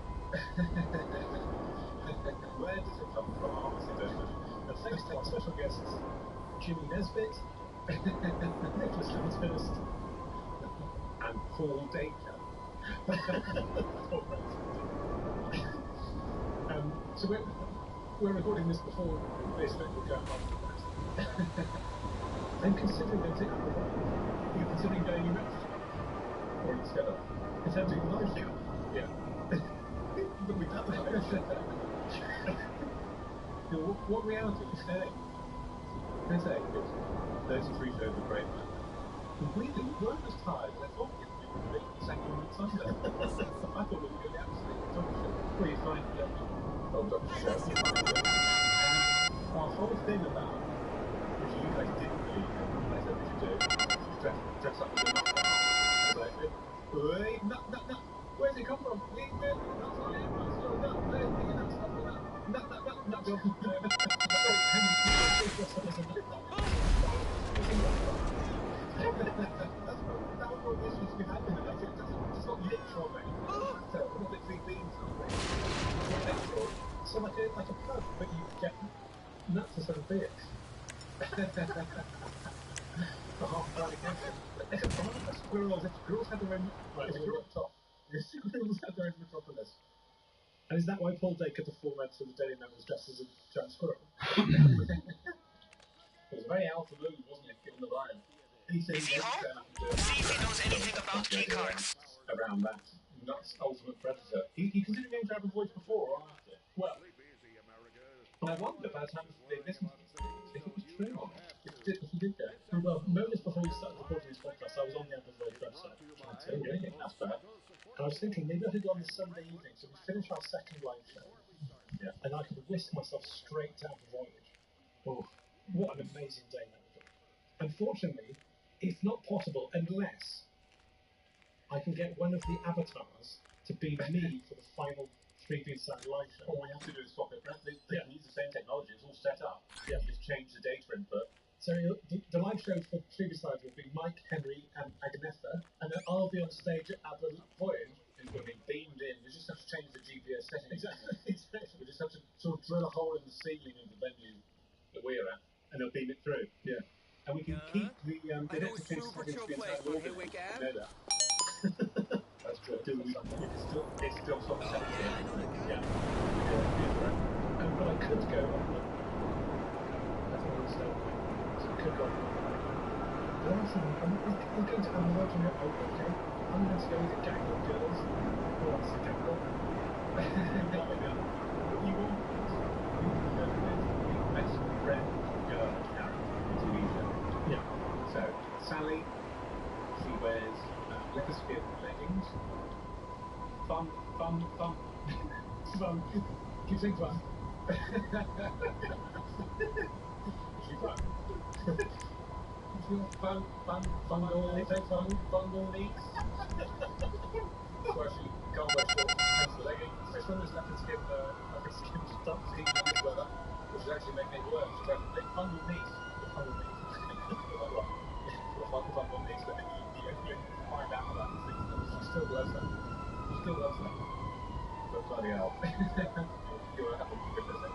S5: Where does it come from? Honestly, don't know.
S1: And thanks to our special guests, Jimmy Nesbitt, Nicholas Livingstone,
S5: And Paul Dacre.
S1: So we're recording this before this event will go after that. I'm considering going to
S5: You're considering going in retrospect? Or instead of?
S1: instead of doing live show.
S5: Yeah.
S1: But we've done that.
S5: What reality is saying? They're saying it's 33 shows of great man. We weren't as tired as I thought we would be the second one on Sunday. I thought we were going to be absolutely doctor show. Well, you find the doctor show. Our whole thing about, which you guys didn't believe in, I said we should do, dress up as a nut. I was like, wait, nut. Where's it come from? We're not on it. Nut. That was one of the issues we had with it. It's not literal, mate. So, we're not literally being something. It's literal.
S1: So like a pub, but you get nuts instead of beers.
S5: The half-hour again. Squirrels had their own... Right, it's a girl up top. The squirrels had their own metropolis.
S1: And is that why Paul Dacre, the format of the Daily Mail, was dressed as a giant squirrel?
S5: It was a very alpha move, wasn't it, given the vibe? Is he home?
S3: See if he knows anything about key cards.
S5: Around that. Nuts ultimate predator. He considered going to have a voice before or after? Well, I wonder by the time they listened to this, if it was true or not. If he did go.
S1: Well, moments before we started recording this podcast, I was on the Amber Voyage website trying to
S5: Okay, that's bad.
S1: and I was thinking maybe I could go on the Sunday evening, so we finish our second live show,
S5: Yeah.
S1: and I could whisk myself straight to Amber Voyage.
S5: Oh,
S1: What an amazing day that would be. Unfortunately, it's not possible unless I can get one of the avatars to be me for the final Freebie Sound live show.
S5: All we have to do is swap it. They can use the same technology. It's all set up.
S1: Yeah.
S5: You just change the data input.
S1: So the live show for Freebie Sound will be Mike, Henry, and Agnetha, and then I'll be on stage at the Voyage.
S5: It's going to be beamed in. We just have to change the GPS settings.
S1: Exactly.
S5: We just have to sort of drill a hole in the ceiling of the venue that we're at, and they'll beam it through.
S1: Yeah.
S5: And we can keep the
S3: I know
S5: connected
S3: it's
S5: things
S3: super
S5: to
S3: chill
S5: the
S3: place,
S5: entire
S3: but
S5: orbit.
S3: here we
S5: You
S3: can.
S5: know that. That's true. It's still sort of set
S3: Yeah, I know the guy.
S5: Yeah.
S1: And but I could go on the. I don't understand. So I could go on the. But I'm thinking, I'm going to analyze and go, oh, okay. I'm going to go with a gang of girls. Or else a gang of.
S5: What you want is the best friend girl character in TV show.
S1: Yeah.
S5: So, Sally, she wears leather skin leggings. Fun.
S1: Fun. Keep saying fun.
S5: She fun. Fun needs. That's why she can't wear shorts and the leggings. It's one of those leopard skin stuff in weather, which is actually making it worse. She's actually playing fun needs. Fun needs, but then you only find out about these things. She still loves that. But bloody hell. You're a good person.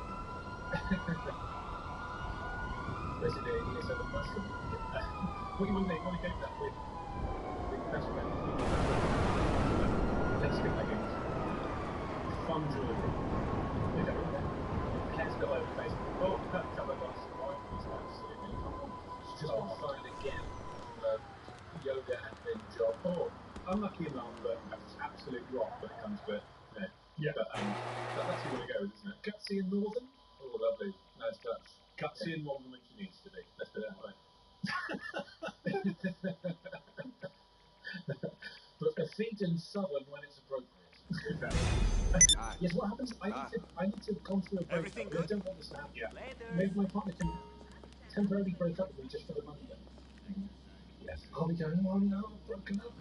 S5: Basically, he said a mushroom. What do you want to get that with? Best friend. Let's get leggings. Fun jewellery. Hair's got over the face. Oh, that cover got survived. She's just been fired again. Yoga admin job. Oh, unlucky enough, but that's absolute rock when it comes to it.
S1: Yeah.
S5: But that's where it goes, isn't it? Gutsy and Northern? Oh, lovely. Nice touch. Gutsy and Northern when she needs to be. Let's put it that way. But effete and Southern when it's appropriate.
S1: Yes, what happens? I need to come through a break.
S3: Everything
S1: I
S3: good?
S1: don't understand.
S5: Yeah.
S1: Maybe my partner can temporarily break up with me just for the money then.
S5: Yes.
S1: I'll be going, oh no, I've broken up.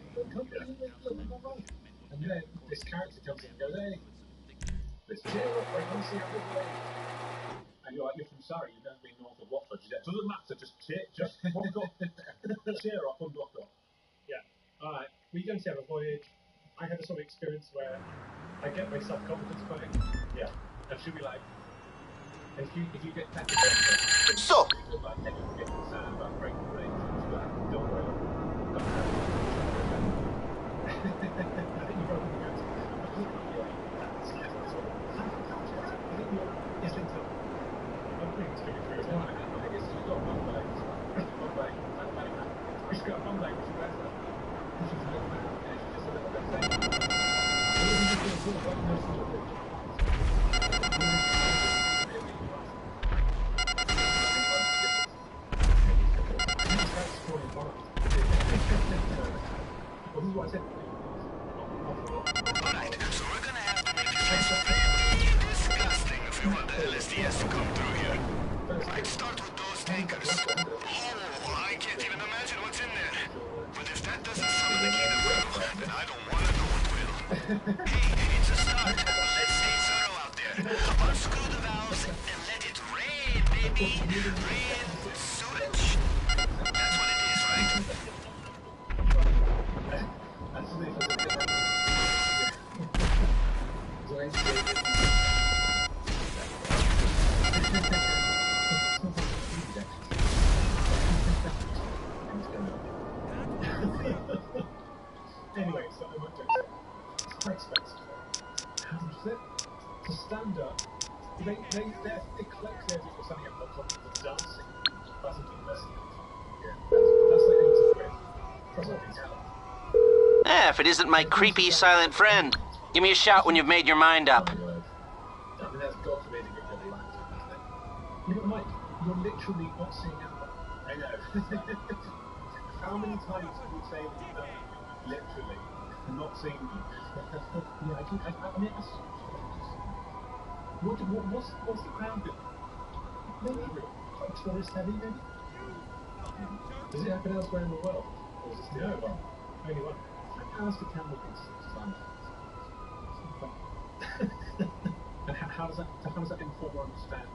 S1: And then this character comes in and goes, hey,
S5: This
S1: cheer up, I can see everybody.
S5: and you're like, you're from Surrey, you've never been north of Watford. She said, doesn't matter, just cheer up and block off.
S1: Yeah. Alright, we go to have a voyage. I had a sort of experience where I get my self-confidence back.
S5: Yeah. And she'll be like, if you get tapped
S6: So.
S5: like, hey, you get sad about breaking the range, she'll be like, don't worry.
S1: I think you broke the news. I think you're Islington. I'm pretty much figured through as well.
S5: I guess she's got one leg. She's got one leg, she's better. She's a little bit, she's just a little bit late.
S1: Well, this is what I said.
S3: Alright, so we're gonna have to make this really disgusting if we want the LSDS to come through here. I'd start with those tankers. Oh, I can't even imagine what's in there. But if that doesn't summon the King of Crew, then I don't want to know what will. Hey, it's a start. Let's stay thorough out there. Unscrew the valves and let it rain, baby. Rain sewage. That's what it is, right?
S1: Anyway, so I went to it's quite expensive. How much is it? To stand up, they're collect their people standing up on top of the dancing. That's a bit messy. Yeah. That's like 80 quid. Plus I think
S6: Eh, if it isn't my creepy silent friend. Give me a shout when you've made your mind up.
S5: I mean, that's got to be the good little actor, isn't it?
S1: Yeah, but Mike, you're literally not seeing out.
S5: I know. How many times can you say that you've done literally not seen you?
S1: Yeah, I mean, what's the crowd doing? Maybe quite tourist heavy, maybe? Does it happen elsewhere in the world? Or is it still only one? And how's the camera been 6 times?
S5: And how does that inform or understand?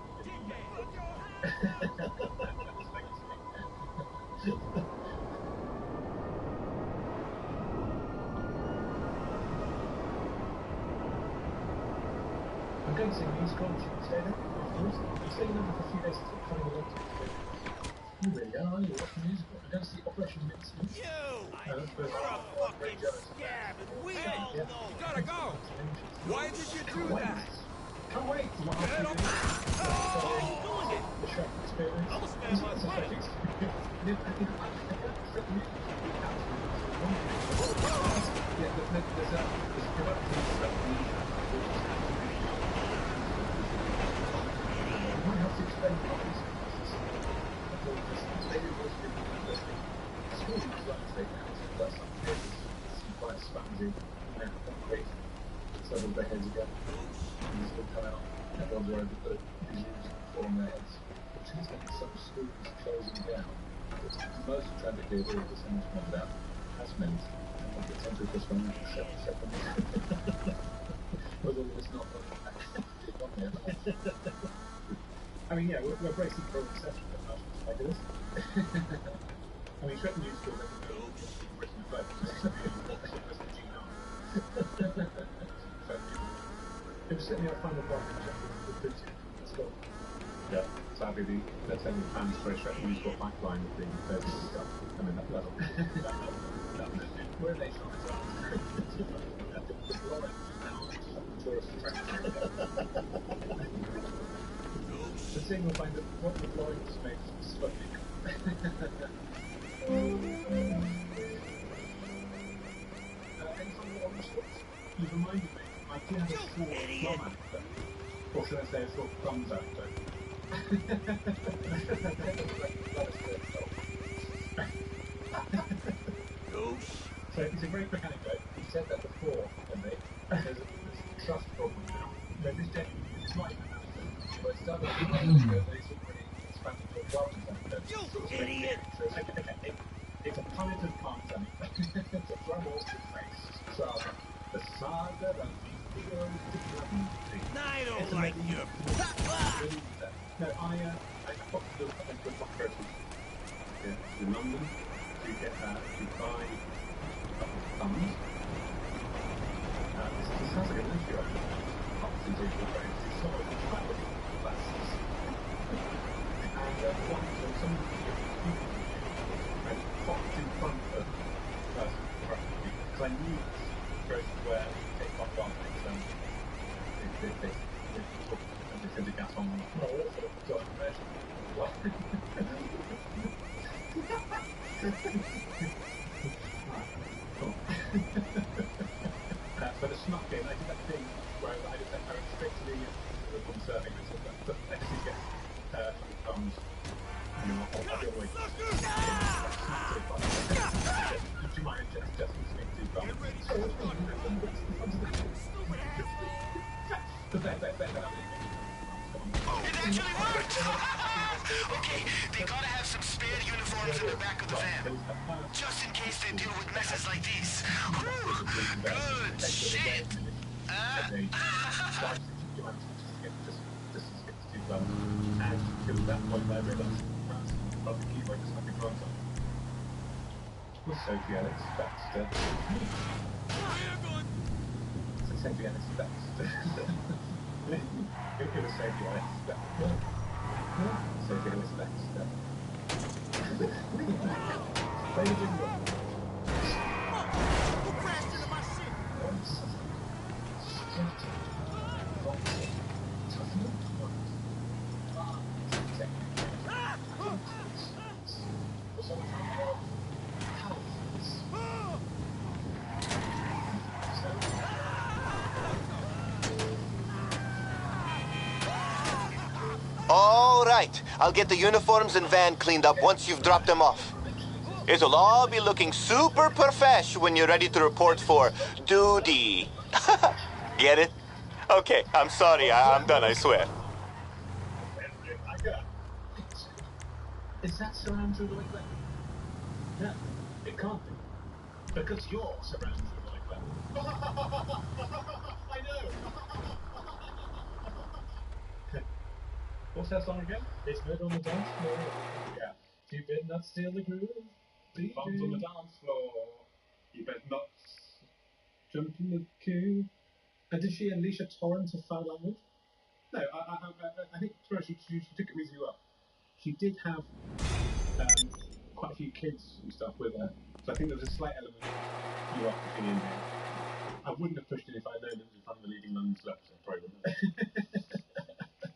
S1: I'm going to see News College. Should we stay there afterwards? I'm staying over for a few days to find a lot to do.
S5: You really are, aren't you? What's the musical? I'm going to see Operation Mincemeat.
S3: You!
S5: You're a
S3: fucking scab, and we all know. You gotta go! Why did you do that?
S1: Can't wait for what
S3: Head
S1: I'll
S3: up!
S1: do.
S3: Oh, doing it!
S1: The Shrek experience.
S3: I'm a spam my life.
S5: Several decades ago, and this would come out. Everyone's worried that the visuals form their heads. Which is that some schools closing down. Most tragically of all, as someone's pointed out, has meant the temporary postponement of 7 seconds. Whether it's not on there.
S1: I mean, yeah, we're bracing for a recession, but not like this. I mean, Shrek News School, they can go written in both. It was certainly our final block with Booty. Let's go.
S5: Yeah, sadly, they're taking plans for a Shrek News School pipeline with the first stuff. I mean, that level. Where are they shot as well? Tourist attraction.
S1: The thing will find that what the Florida was made from Sputnik. Any final on the sports? You've reminded me, I do have a short thumb actor. Or should I say a short thumbs actor? So it's a very quick anecdote. He said that before, didn't he? There's a trust problem now. No, this genuinely is right. But it's done a few months ago, but it's already expanded to a 12 anecdote.
S3: You idiot!
S1: Okay. It's a palliative content. It's a drum off your face. Saga. The saga of the heroes to come.
S3: I don't like you.
S1: No, I got to do a good book to London to get to buy thumbs. This sounds like a military option. It's sort of travel classes. And one from some I popped in front of the person because I knew this goes where they popped on. They tend to gas on more awful got immersion. Cool. But the snuck in, I did that thing where I just went very straight to the surfing. I said that I just need to get thumbs. And then I'll be all the way. Do you mind just listening to thumbs?
S3: It actually worked! Okay, they gotta have some spare uniforms in the back of the van. Just in case they deal with messes like these. Whew, good shit!
S5: And it was that point that I realised about the keyboard just nothing wrong. Sophie Alex Baxter. Sophie Alex Baxter. It was Sophie Alex Baxter. Sophie Alex Baxter. Play the jingle.
S3: Who crashed into my shit?
S6: All right, I'll get the uniforms and van cleaned up once you've dropped them off. It'll all be looking super profesh when you're ready to report for duty. Get it? Okay, I'm sorry, I'm done, I swear.
S1: Is that surround through like that? No, it can't be. Because you're surrounded through like that. I know!
S5: What's that song again?
S1: It's Murder on the Dance Floor.
S5: Yeah.
S1: You better not steal the groove.
S5: Bombs on the dance floor. You better not jump in the queue.
S1: And did she unleash a torrent of foul language?
S5: No, I think she took it reasonably well. She did have quite a few kids and stuff with her, so I think there was a slight element of you are pushing in there. I wouldn't have pushed in if I'd known it was in front of the leading London slut, so I probably wouldn't have.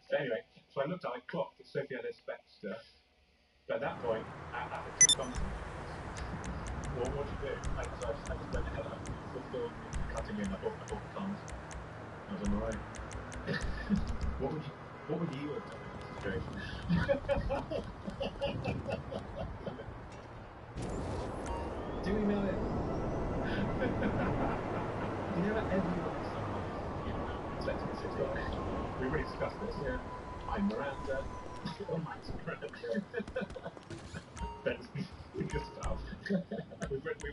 S5: So anyway, so I looked at, I clocked that Sophie had her Spectre, but at that point, after 2 comments, well, what do you do? I just went ahead, I fulfilled cutting in, I bought the cons. I was on the right. What would you have done in this situation?
S1: Do we know it? You know what everyone is
S5: Selecting the city. We already discussed this.
S1: Yeah.
S5: I'm Miranda. Oh, Mike's Miranda. We've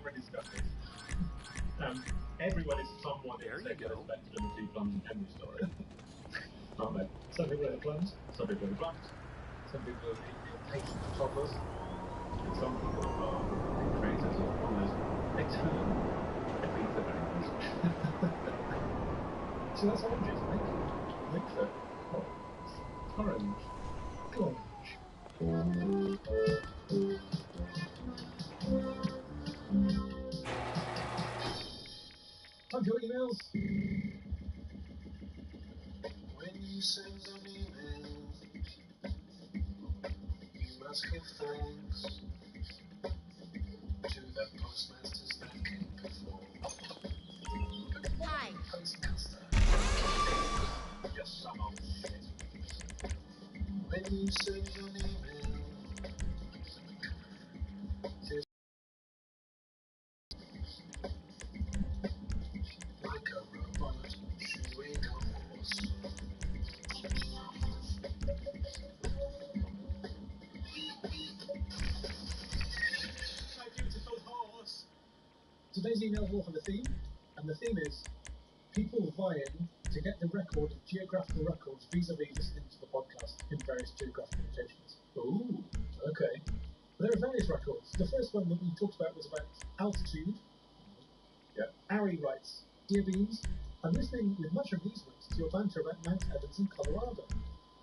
S5: already discussed this. Everyone is somewhat in the secular spectrum of the Plums and Henry story. Aren't they?
S1: Some people are the plums.
S5: Some people are the Plums.
S1: Some people are the impatient toddlers.
S5: And some people are the creators of one of those eternal pizza bags.
S1: So that's oranges, I think.
S5: I think so. Oh, orange.
S1: Orange. Time for your emails.
S8: When you send an email, you must give thanks to the postmasters that came before.
S4: Hi.
S8: Postmaster.
S5: Just some old shit.
S8: When you send an email, there's like a robot chewing a horse.
S5: My beautiful horse.
S1: Today's email is all for the theme, and the theme is people vying to get the record of geographical records vis-a-vis listening to the podcast in various geographical locations.
S5: Ooh.
S1: Okay. There are various records. The first one that we talked about was about altitude.
S5: Yep.
S1: Ari writes, Dear Beans, I'm listening with much amusement to your banter about Mount Evans in Colorado.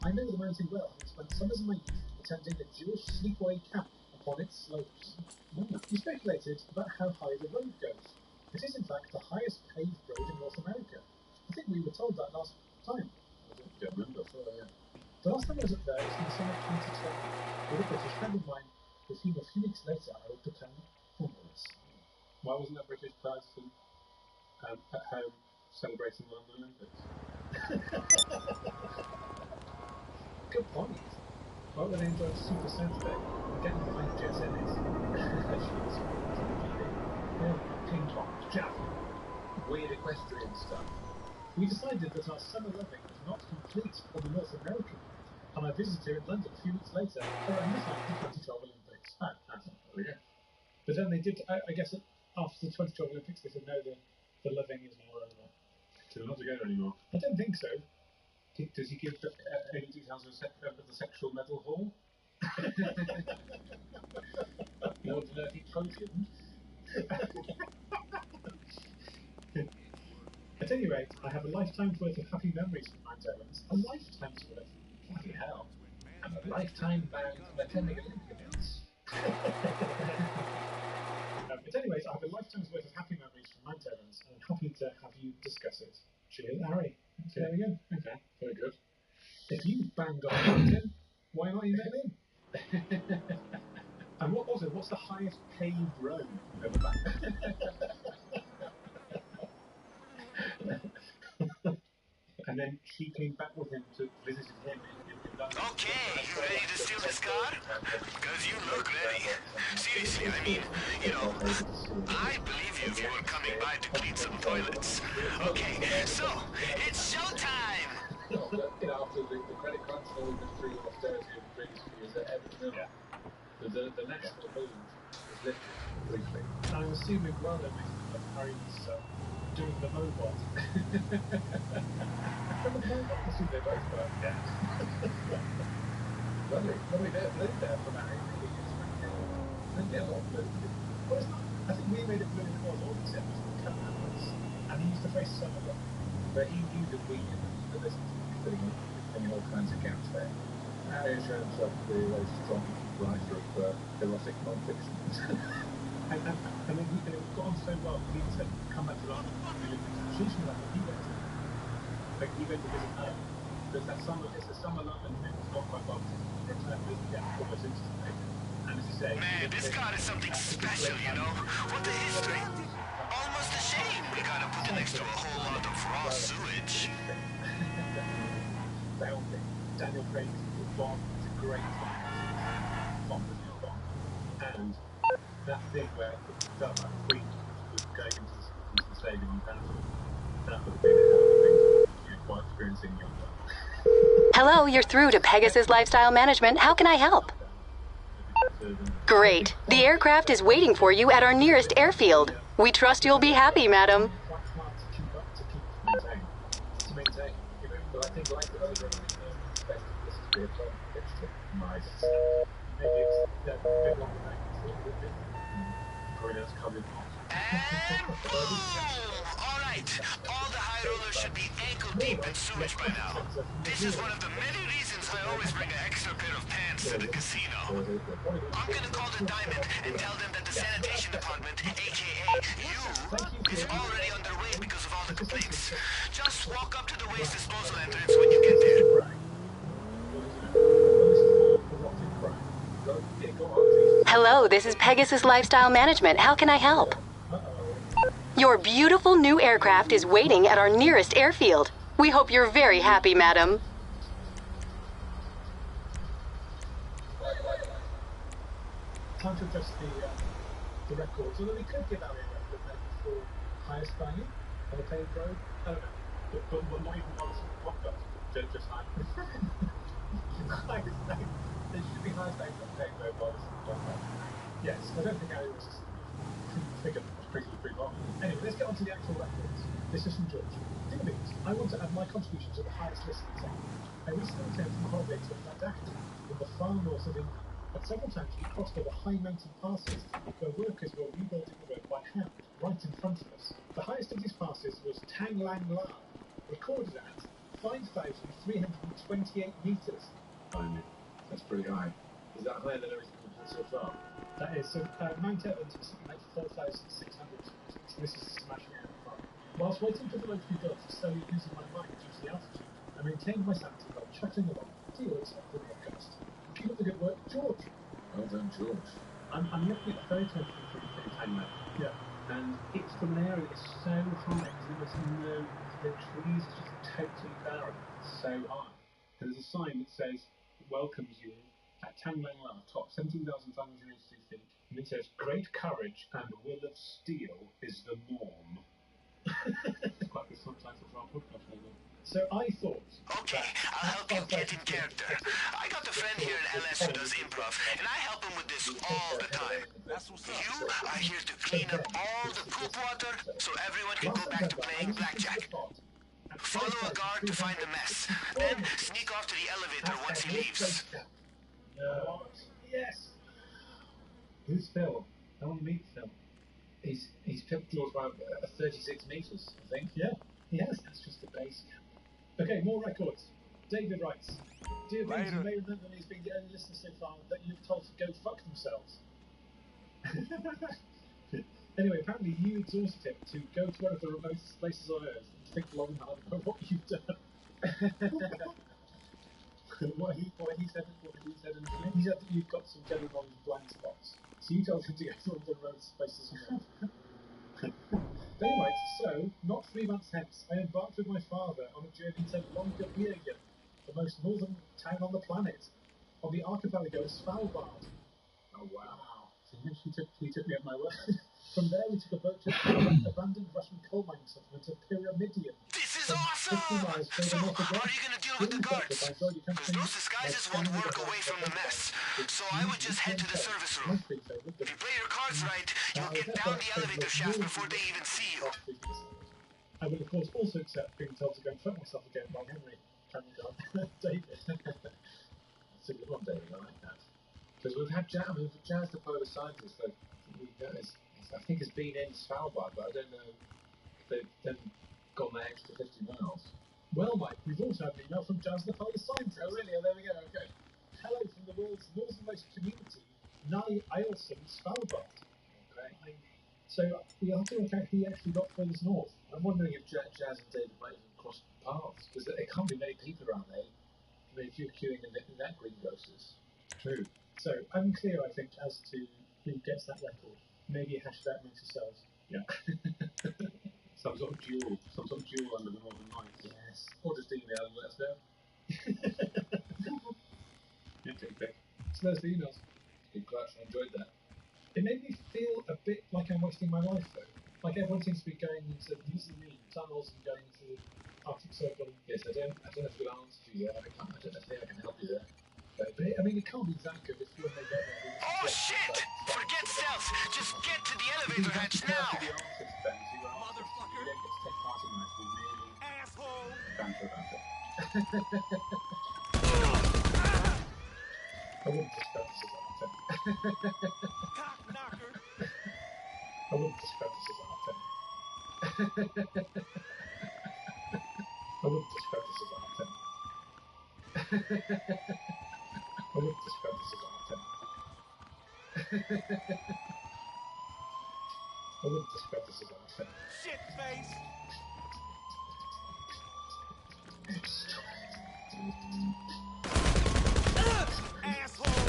S1: I know the mountain well, having spent summers of my youth attending a Jewish sleepaway camp upon its slopes. You speculated about how high the road goes. It is in fact the highest paved road in North America. I think we were told that last time.
S5: I don't remember.
S1: The last time I was up there was in the summer of 2012 with a British friend of mine, with whom a few weeks later I would become homeless.
S5: Why wasn't that British person at home celebrating the London Olympics?
S1: Good point. Why would they enjoy Super Saturday and getting behind JSNs?
S5: Yeah, ping pong, javelin, weird equestrian stuff.
S1: We decided that our summer living was not complete on the North American, and I visited here in London a few weeks later around the time of the 2012 Olympics.
S5: Ah, that's not really good.
S1: But then they did, I guess, after the 2012 Olympics, they said no, the living is now over.
S5: So they're not together anymore.
S1: I don't think so.
S5: Does he give any details of the sexual medal hall?
S2: Your dirty Trojan.
S1: At any rate, I have a lifetime's worth of happy memories from Mount Evans. A lifetime's worth.
S5: Bloody hell.
S2: And a lifetime ban from attending Olympics.
S1: But anyways, I have a lifetime's worth of happy memories from Mount Evans, and I'm happy to have you discuss it. Cheers, Harry. So there we go.
S5: Okay, very good.
S1: If you banged on the mountain, why not email in? And what's the highest paved road you've ever banged? And then she came back with him to visit him in London.
S3: Okay, you ready to steal this car? Because you look ready. Seriously, I mean, you know, I believe you if you were coming by to clean some toilets. Okay, so, it's showtime!
S2: After the credit crunch and all the mystery and austerity of the previous few years, everything else, the national mood was lifted briefly.
S1: I'm assuming well then of Harry's doing the Mobot. Remember the Mobot?
S2: I see they both work.
S1: Yeah.
S2: Lovely bit of blue there for that. It really is. Don't get a lot of blue.
S1: Well, it's not. I think we made it blue in it was, except it was the cut outwards. And he used to face some of them.
S2: But he knew that we listened to him filling all kinds of gaps there. Now he's shown himself to be a very strong writer of erotic non-fiction.
S1: and then it got on so well, he said, come back to London. She's from London, he went to. Like, he went to visit her. There's that summer, it's the summer London thing, it's not quite well. Return visit, yeah, almost instantly. And as you say,
S3: Man, this car is something special, you know? What the history? Almost a shame we gotta put it next to a whole lot of raw sewage.
S1: Daniel Craig was Bond, it's a great Bond as your Bond. And that thing where that Queen was going into the stadium on Panama, that would have been you're quite experiencing your
S7: Hello, you're through to Pegasus Lifestyle Management. How can I help? Great. The aircraft is waiting for you at our nearest airfield. We trust you'll be happy, madam.
S1: quite hard to maintain.
S2: But I think like the other it's best to listen to a top picture.
S1: Nice. Maybe it's a bit longer than
S5: Probably that's covered.
S3: Alright, all the high rollers should be ankle deep in sewage by now. This is one of the many reasons I always bring an extra pair of pants to the casino. I'm gonna call the Diamond and tell them that the sanitation department, aka you, is already underway because of all the complaints. Just walk up to the waste disposal entrance when you get there.
S7: Hello, this is Pegasus Lifestyle Management. How can I help? Your beautiful new aircraft is waiting at our nearest airfield. We hope you're very happy, madam.
S1: Time to adjust the records, although we could give our record maybe for highest value on the paved road. I don't know. But not even on the podcast. Just high. Highest value. There should be highest value on the paved road by the podcast. Yes, I don't think Harry was figure was pretty long. Anyway, let's get on to the actual records. This is from George. Dear Beans, I want to add my contribution to the highest listening segment. I recently returned from holiday to Ladakh in the far north of England. At several times we crossed over high mountain passes where workers were rebuilding the road by hand, right in front of us. The highest of these passes was Tang Lang La, recorded at 5,328 metres.
S2: That's pretty high. Is that higher than everything we've had so far?
S1: That is, so Mount Evans was something like 4,600 metres. This is smashing out far. Whilst waiting for the road to be built, slowly losing my mind due to the altitude, I maintained my sanity by chuckling along. Do you expect the podcast? Keep up the good work, George.
S2: Well done, George.
S1: I'm looking at the photo from Tangland. Yeah. And it's from an area that's so high, there's no, the trees are just totally barren, so high. And there's a sign that says, welcomes you at Tanglang La, top 17,582 feet. And it says, great courage and will of steel is the norm. It's quite good subtitle for our podcast logo. So I thought...
S3: Okay, I'll help you get in character. I got a friend here in LS who does improv, and I help him with this all the time. You are here to clean up all the poop water so everyone can go back to playing blackjack. Follow a guard to find the mess, then sneak off to the elevator once he leaves.
S1: Yes! Who's Phil? I want to meet Phil.
S2: He's picked George by 36 metres, I think.
S1: Yeah, he has. That's just the base. Okay, more records. David writes, Dear Beans, you may remember me as being the only listener so far that you've told to go fuck themselves. Anyway, apparently you exhausted him to go to one of the remotest places on Earth and think long and hard about what you've done. what he said initially? He said that you've got some general knowledge blind spots. So you told him to go to one of the remotest places on Earth. They write, so, not 3 months hence, I embarked with my father on a journey to Longyearbyen, the most northern town on the planet, on the archipelago of Svalbard.
S2: Oh, wow.
S1: So he took me at my word. From there, we took a boat trip to the abandoned Russian coal mining settlement of Pyramidion.
S3: This is awesome! So, how are you going to deal with the guards? Because those disguises won't work away from the mess. So I would just head to the service room. If you play your cards right, you'll get down the elevator shaft before they even see you.
S1: I will, of course, also accept being told to go and fuck myself again by Henry. David.
S2: That's a good one, David. I like that. Because we've had Jazz, Jazz the polar scientist, that I think has been in Svalbard, but I don't know if they've then gone that extra 50 miles.
S1: Well, Mike, we've also had an email from Jazz the polar scientist.
S2: Oh, really? Oh, there we go. Okay.
S1: Hello from the world's northernmost community, Nye-Eilson, Svalbard.
S2: Okay.
S1: So we have to work out who actually got furthest north.
S2: I'm wondering if Jazz and David might even cross paths, because there can't be many people around there. I mean, if you're queuing in that greengrocers.
S1: True. So unclear, I think, as to who gets that record. Maybe a hashtag amongst yourselves.
S5: Yeah. some sort of duel under the Northern Lights.
S2: Yes. Or just email and let us know.
S5: Yeah, take a pic.
S1: So there's the emails.
S2: Good clutch. I enjoyed that.
S1: It made me feel a bit like I'm wasting my life, though. Like everyone seems to be going into using the tunnels and going into the Arctic Circle.
S2: Yes, I don't have a good answer for you there. I don't think I can help you there.
S1: But I mean, it can't be that good if when they get there.
S3: Oh shit! Forget stealth! Just get to the elevator hatch now!
S5: Motherfucker!
S3: Asshole!
S5: Banter about it.
S1: I wouldn't describe this as art.
S3: Cock knocker!
S1: I wouldn't describe this as art. I wouldn't describe this as art. I wouldn't describe this as art. I wouldn't describe this as art.
S3: Shit face! Asshole!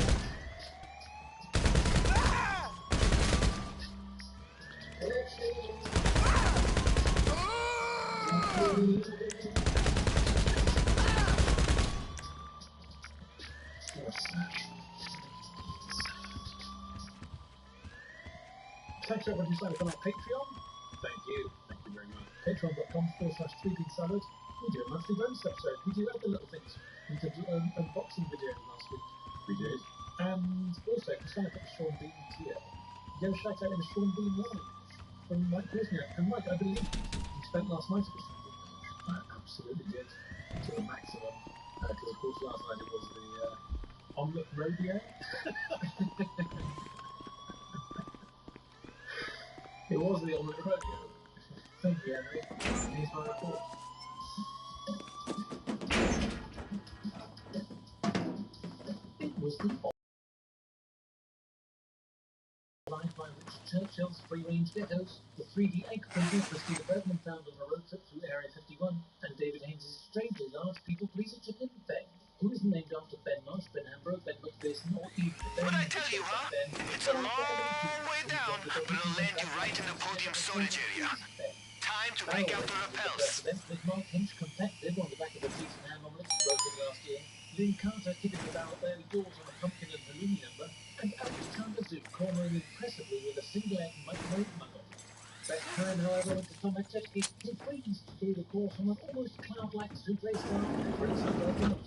S1: Thanks everyone who signed up on our Patreon.
S5: Thank you very much.
S1: Patreon.com/3beansalad. We do a monthly bonus episode. We do other little things. We did an unboxing video last week.
S5: We did.
S1: And also, if you sign up at the Sean Bean tier, you get a shout out in the Sean Bean live from Mike Wozniak. And Mike, I believe you spent last night at the Sean Bean live.
S2: I absolutely did. To the maximum. Because of course last night it was the
S1: omelette rodeo.
S2: It was the omelette rodeo.
S1: Thank you, Henry. Here's my report. It was the
S2: Designed by Richard Churchill's free-range geckos, the 3D egg printers Christina Bergman found on a road trip through Area 51, and David Haynes' strangely large people-pleaser chicken thing, who is named after Ben Marsh, Ben Ambrose, Ben McPherson, or even Ben.
S3: What'd I tell you, huh? It's a long way down, but it'll land you right in the podium storage area. Time to break out the rappels.
S2: With Mark Hinch competitive on the back of a decent ham omelette broken last year, Lynn Carter kicking about early doors on a pumpkin and halloumi number, and Alex Chandler cornering impressively with a single-egg microwave muggle. Best time, however, went to Tom Etchesky, who breezed through the course on an almost cloud-like souffle style for its under.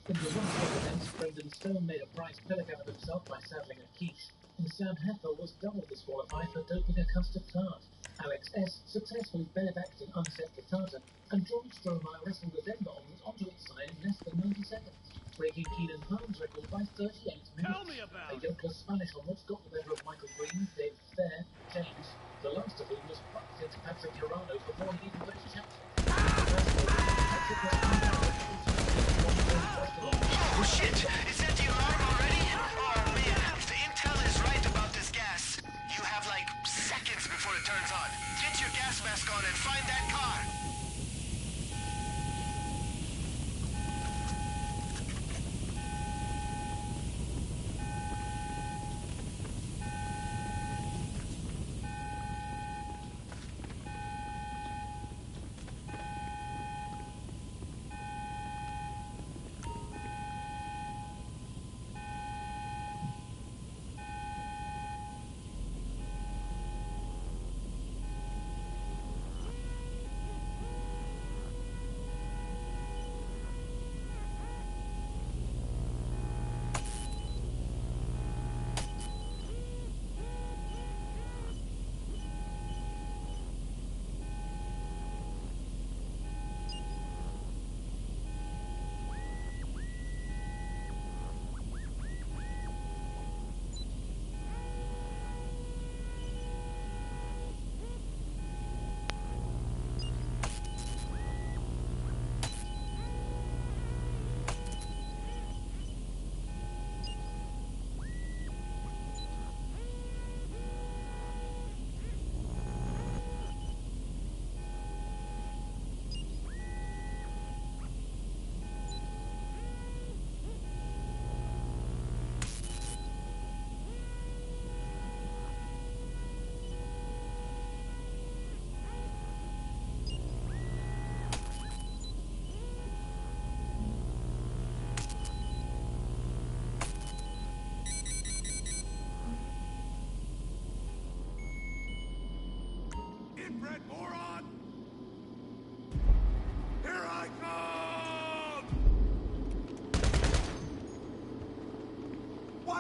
S2: In the one-shot events, Brendan Stone made a prize pillock out of himself by saddling a quiche, and Sam Heffer was double disqualified for doping a custard tart. Alex S. successfully barebacked an unset tartar, and John Strohmeyer wrestled the Denver omelette onto its side in less than 90 seconds, breaking Keenan Harm's record by 38 minutes.
S3: Tell me about
S2: a
S3: it.
S2: yokeless Spanish omelette got the better of Michael Green, David Fair, James, the last of whom was Fitzpatrick Carano before he even put his chapter.
S3: Oh shit! Is that the alarm already? Oh man, if the intel is right about this gas, you have like seconds before it turns on. Get your gas mask on and find that car!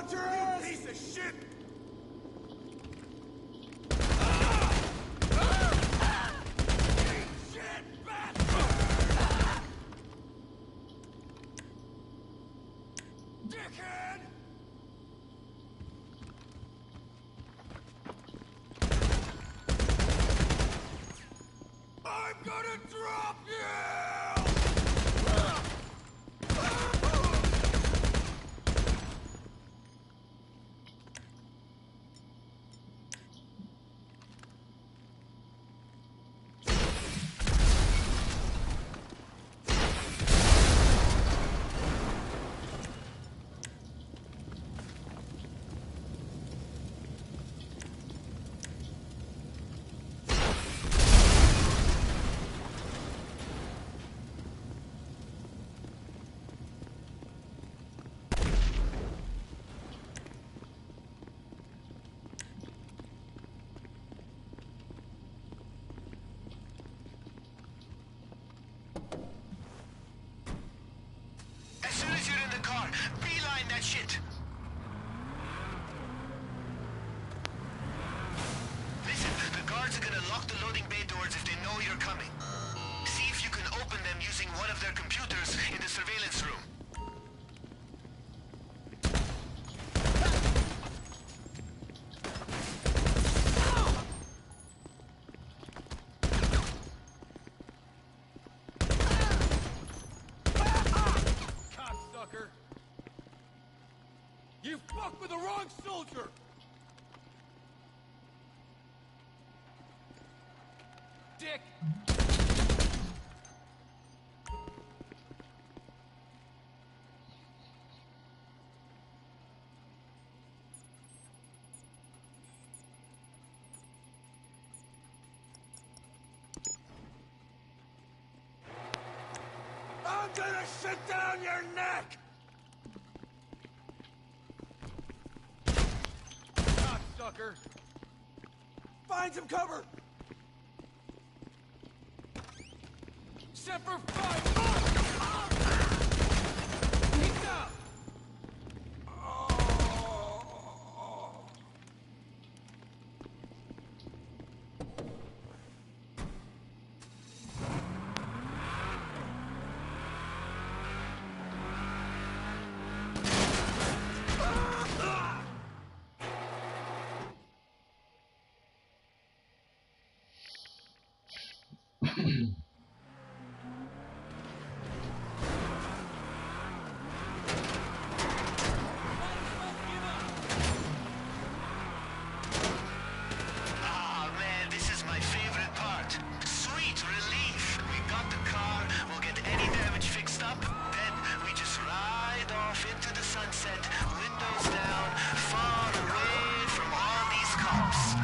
S3: Watch your ass! You piece of shit! Dickhead! I'm gonna drop you! As soon as you're in the car, beeline that shit! Listen, the guards are gonna lock the loading bay doors if they know you're coming. See if you can open them using one of their computers in the surveillance room. Cocksucker! You fucked with the wrong soldier! Dick! I'm gonna shit down your neck! Cocksucker! Find some cover! Set for 5! He's down! Ah, man, this is my favorite part. Sweet relief. We got the car, we'll get any damage fixed up, then we just ride off into the sunset, windows down, far away from all these cops.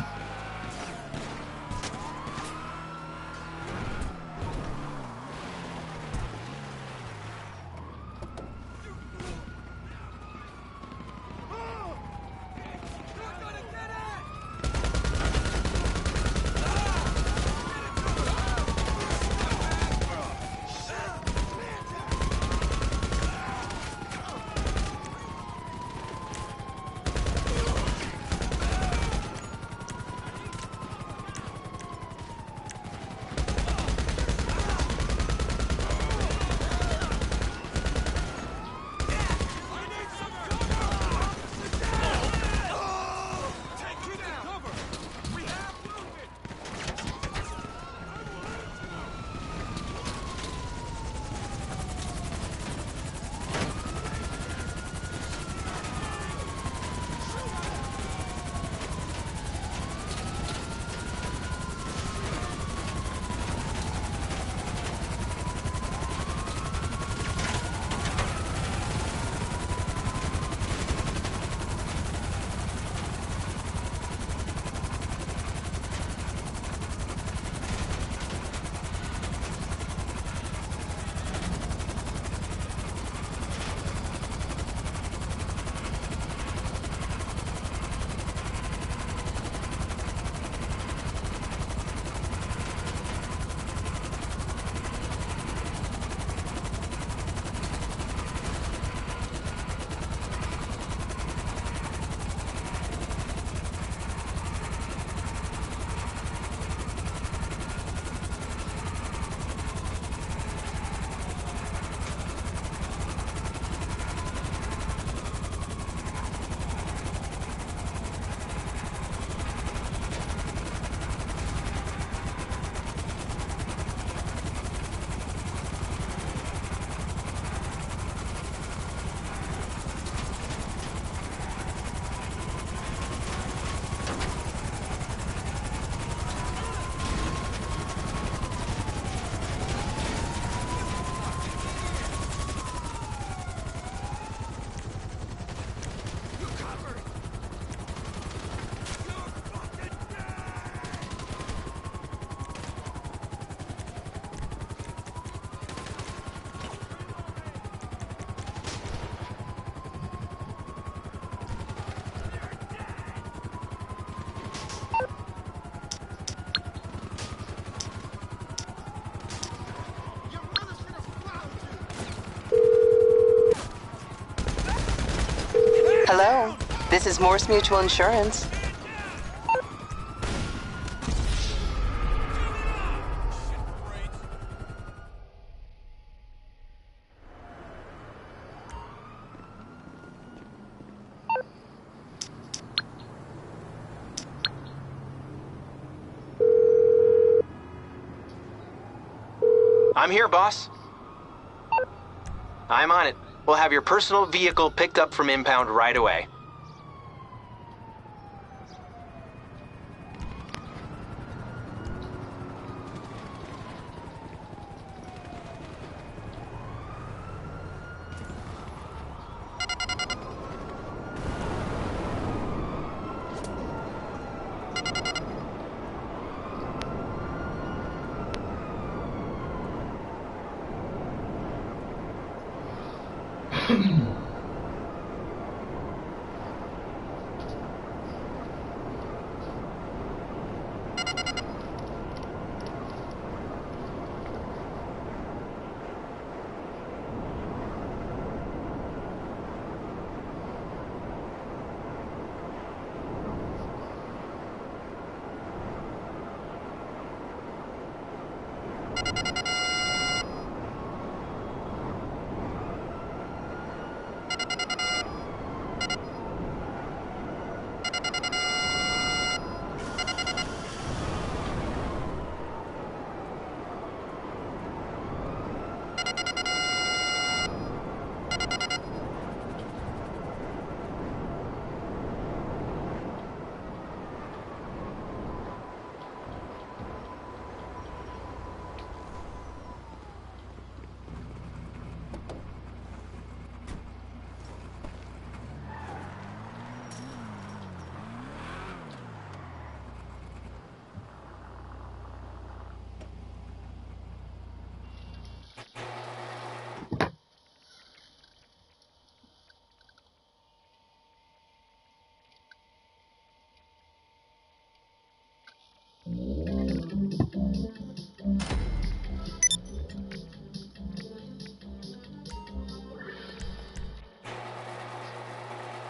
S7: Mrs. Morse Mutual Insurance.
S9: I'm here, boss. I'm on it. We'll have your personal vehicle picked up from impound right away.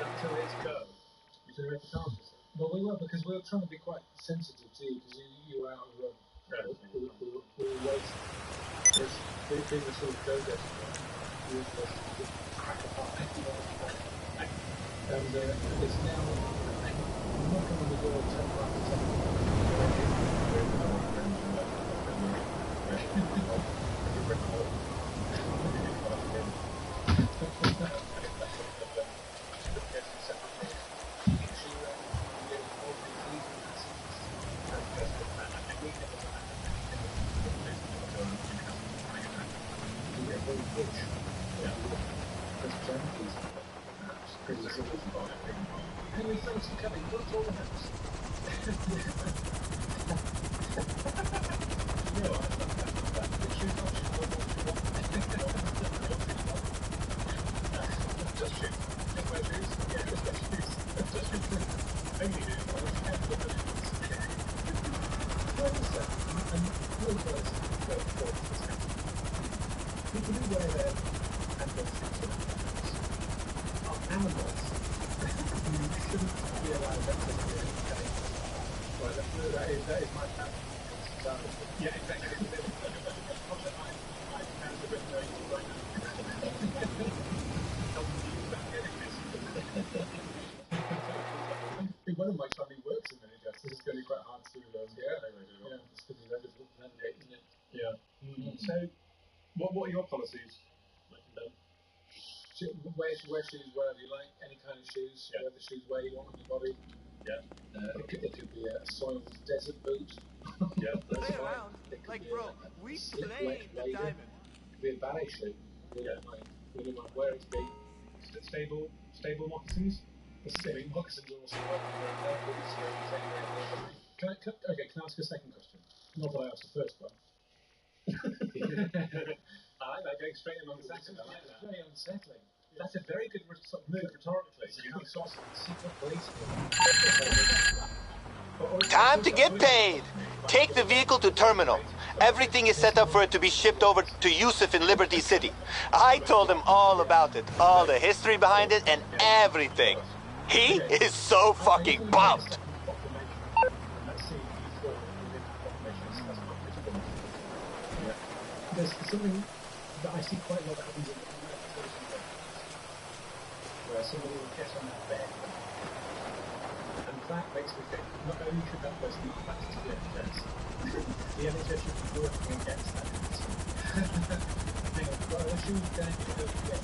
S2: Until it's go. You should have the chances. Well, we were, because we were trying to be quite sensitive to you, because you were out of the road. We were waiting. Being the sort of go-getter, we were supposed to just crack apart. And it's now knocking on the door 10 Henry, thanks for coming. What's all the house? Just shoot. Just wear shoes? Yeah, just wear shoes. Just shoes. Only do. Well, listen, and real guys go for this kind of people who wear their handbags are animals. You shouldn't be allowed that to be okay. Right, that is my plan. Yeah, exactly. One of my family works in many jobs. This is going to be quite hard to it's going to be very difficult to navigate, isn't it? Yeah.
S5: So, what are your policies?
S2: Wear shoes wherever you like, any kind of shoes, wear the shoes where you want on your body.
S5: Yeah.
S2: It could be a soiled desert boot.
S5: Yeah, that's
S6: Play
S5: fine.
S6: around. Like, bro, we played the diamond.
S2: It could be a ballet shoe. We don't mind where it's been.
S5: Stable moccasins?
S2: The moccasins are also no boots or anything anywhere.
S1: Can I ask a second question? Not that I asked the first one.
S5: I like going straight along the second. I like
S2: It's very unsettling.
S5: That's a very good move rhetorically. You have sort of
S2: secret police.
S6: Time to get paid. Take the vehicle to terminal. Everything is set up for it to be shipped over to Yusuf in Liberty City. I told him all about it, all the history behind it and everything.
S3: He is so fucking pumped.
S1: There's something that I see quite a lot that happens in television games, where somebody will get on their bed, and that makes me think, not only should that person be back to the NHS, the NHS should be working against that person. Hang on, well, I assume you're going to go to bed.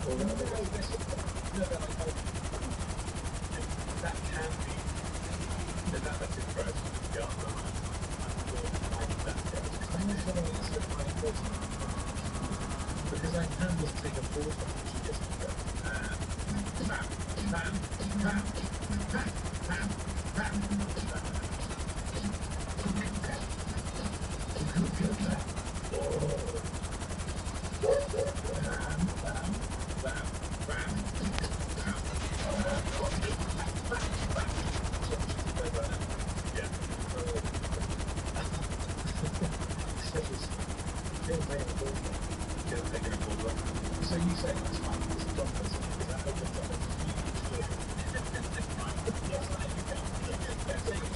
S1: Or no, they're like, that can be, that's impressive. Yeah, I'm not sure it's so quite important. Because I can just take a pause from which you just go. So you say that's fine, this is John Person, because that opens up a huge yes, I think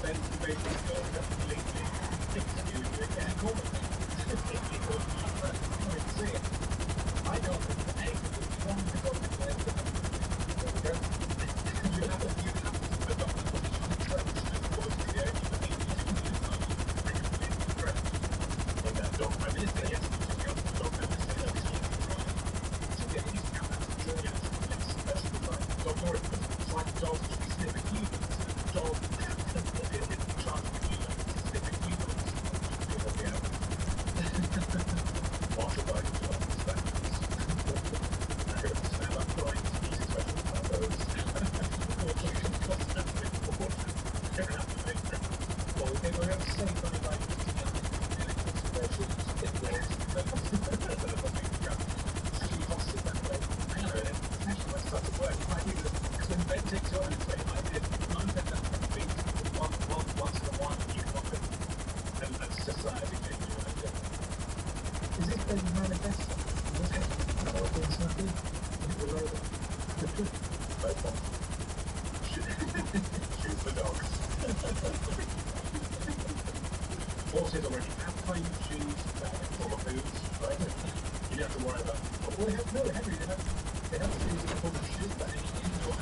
S1: then basically goes completely fixed you again. See it. I got the egg that was wrong to go to the egg. You have to adopt the position approach as opposed to the only thing you do is completely correct. In that dog prime minister, yes, you should go to the dog prime minister. Like dogs should be sniffing humans. Dog is in charge of humans, sniffing humans. What about dogs? I heard smell up crying to easy special purpose. Abortion costs massive proportion. Well, they were able to save money by using electricity versions actually costs it that way. Hang on a minute. Actually, when it started working, I knew that inventing toilets way I did 9 times out of 10 once in a while you want it and society gave you an idea. Is this the manifesto? Is it or things happy? Is it related? Both ones. Shoot the dogs. Horses already have tiny shoes full of hooves, right? You don't have to worry about it. Well, they have shoes full of shoes, but any indoor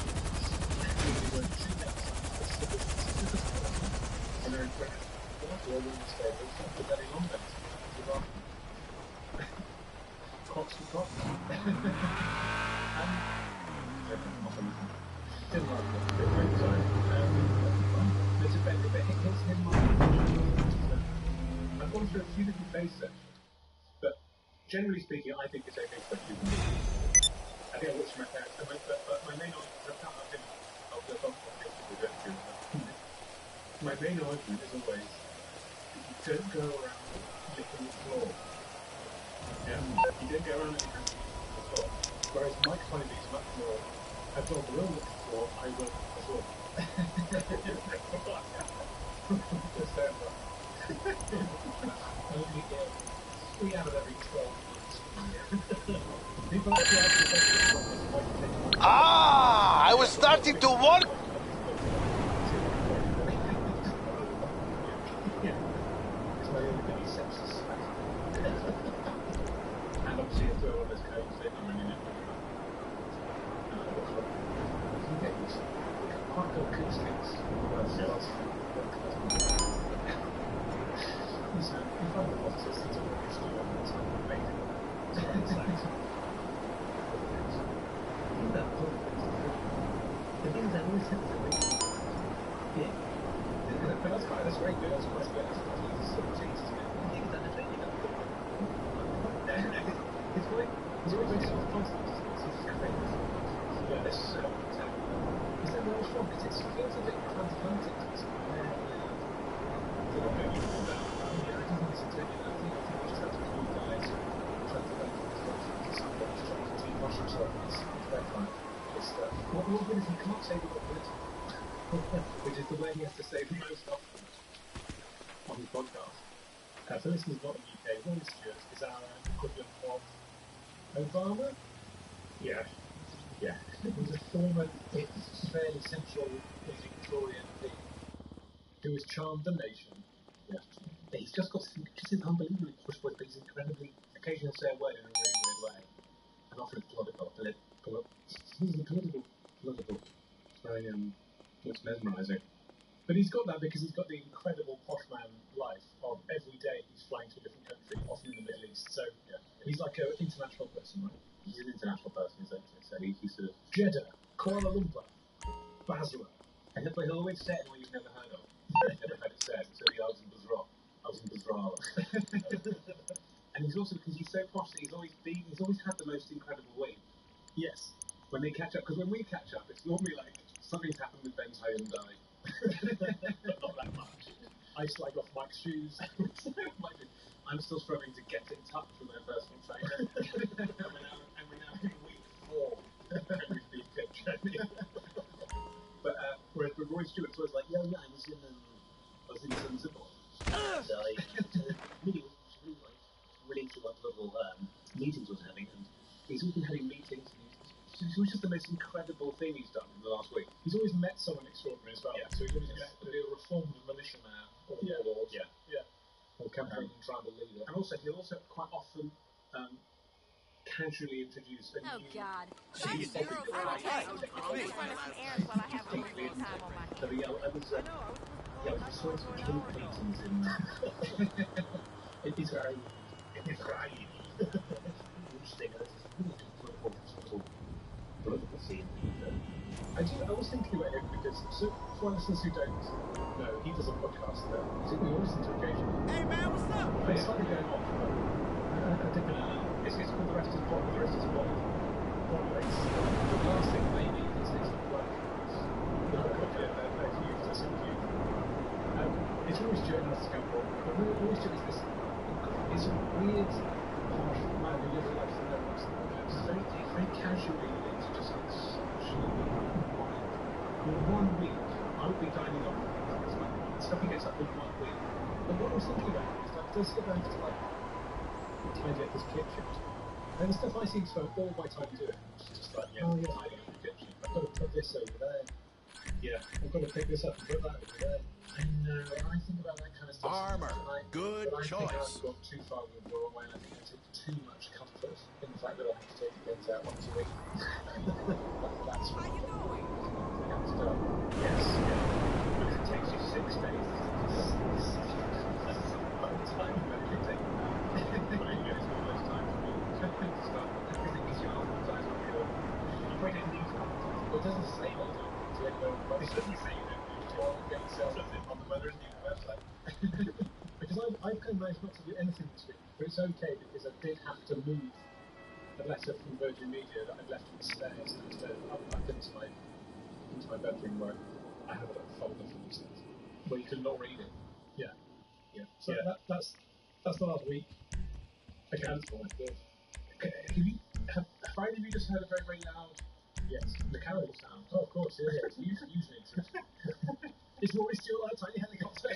S1: and they're impressed. They're all women's favourites, the very long legs. Crocs for crocs. Didn't like it. They're very sorry. There's a bit hits him I've gone through a few different phases actually. But generally speaking, I think it's okay for you. I think I watched my parents, but my main argument, my main argument is always, don't go around licking the floor. Yeah, you don't go around licking the floor. Whereas Mike Finley is much more, I will lick the floor, I will lick the floor. Just there, only get 3 out of every 12. People actually
S3: I was starting to want.
S1: And obviously, if they're all those codes, they don't really know. Quite good acoustics. So, if I'm a boss, it's a very strong amazing. The thing is, I always have to wait. Yeah. But that's fine, that's very good, that's quite good. That's sort of changes me. I think it's entertaining. It's like, it's always very sort of constant. It's great. Yeah, this is that very strong? Because it feels a bit transatlantic to us. Yeah. I don't think it's intended. I think we just have to call guys transatlantic. It's very fun. What good if you can't say the word, which is the way he has to say the most often on his podcast. So this is not the UK. William Stewart is our equivalent of Obama. Yeah.
S5: Yeah.
S2: He's a former, fairly central Victorian thing who has charmed the nation.
S5: Yeah. He's just got just his unbelievably posh voice, but he's incredibly, occasionally say a word in a really weird way. And often it's political. Very, it's mesmerising.
S2: But he's got that because he's got the incredible posh man life of every day he's flying to a different country, often in the Middle East. So yeah, he's like an international person, right?
S5: He's an international person, isn't he? So he's sort of
S2: Jeddah, Kuala Lumpur, Basra.
S5: And he'll always say it in a way you've never heard of. You've never heard it said. So I was in Basra. And he's also, because he's so posh, that he's always had the most incredible weight.
S2: Yes.
S5: When they catch up, because when we catch up, it's normally like something's happened with Ben's Hyundai.
S2: But not that much. I slag off Mike's shoes.
S5: I'm still struggling to get in touch with my personal trainer. and we're now in week 4 of every speed fit journey. But whereas with Roy Stewart's always like, yeah, I was in Zanzibar. And really into what little meetings he was having, and he's always been having meetings. It was just the most incredible thing he's done in the last week.
S2: He's always met someone extraordinary as well.
S5: Yeah.
S2: So he's always met a reformed militiaman or warlord.
S5: Yeah.
S2: Or campaigning tribal leader.
S5: And also, he'll also quite often casually introduce a new...
S10: God. I'm just running some errands while I have a little bit of time on my hands.
S5: So I saw some cake paintings in
S2: It's very
S5: interesting. Political scene.
S2: I was thinking about him because, so for listeners who don't know, he does a podcast that we all listen to occasionally.
S10: Hey man, what's up?
S2: It's slightly going off, but I think it's called The Rest is Bond. The Rest is Bond. The last thing maybe is his work. They're huge, they're so huge. It's always journalistic and all, but we're always doing this. It's a weird, harsh man who lives a life that no one else knows.
S5: Very casually just like socially wild. In 1 week, I would be dining off. Stuff he gets up in 1 week.
S2: But what I was thinking about is like, does he ever have to like tidy up his kitchen? And the stuff I seem to spend all my time doing, which is just like, tidying up the kitchen. I've got to put this over there.
S5: Yeah.
S2: I've got to pick this up and put that over there.
S5: I know, and I think about that kind of stuff.
S3: Armor. Good choice.
S2: I think I've gone too far with the wrong way, and I think I take too much comfort in the fact that I have to take the kids out once a week. That's
S10: How you doing?
S2: Yes.
S5: But if it takes you 6 days, it's such a long time to meditate. But I guess all those times for me to start everything is your advertise on your... You probably didn't need to advertise.
S2: Well, it doesn't say what you do to anywhere on the
S5: It
S2: website.
S5: doesn't say you don't need to.
S2: Well, get yourself
S5: On the Weather News website.
S2: because I've kind of managed not to do anything this week, but it's okay because I did have to move a letter from Virgin Media that I'd left on the stairs instead up into my bedroom where I have a little folder for these things.
S5: Where you could not read it.
S2: Yeah.
S5: Yeah.
S2: So that's the last week. Okay, that's all I did.
S5: Have either of you just heard a very, very loud mechanical sound?
S2: Oh, of course, yeah.
S5: Usually it's
S2: Is Rory still on a tiny helicopter?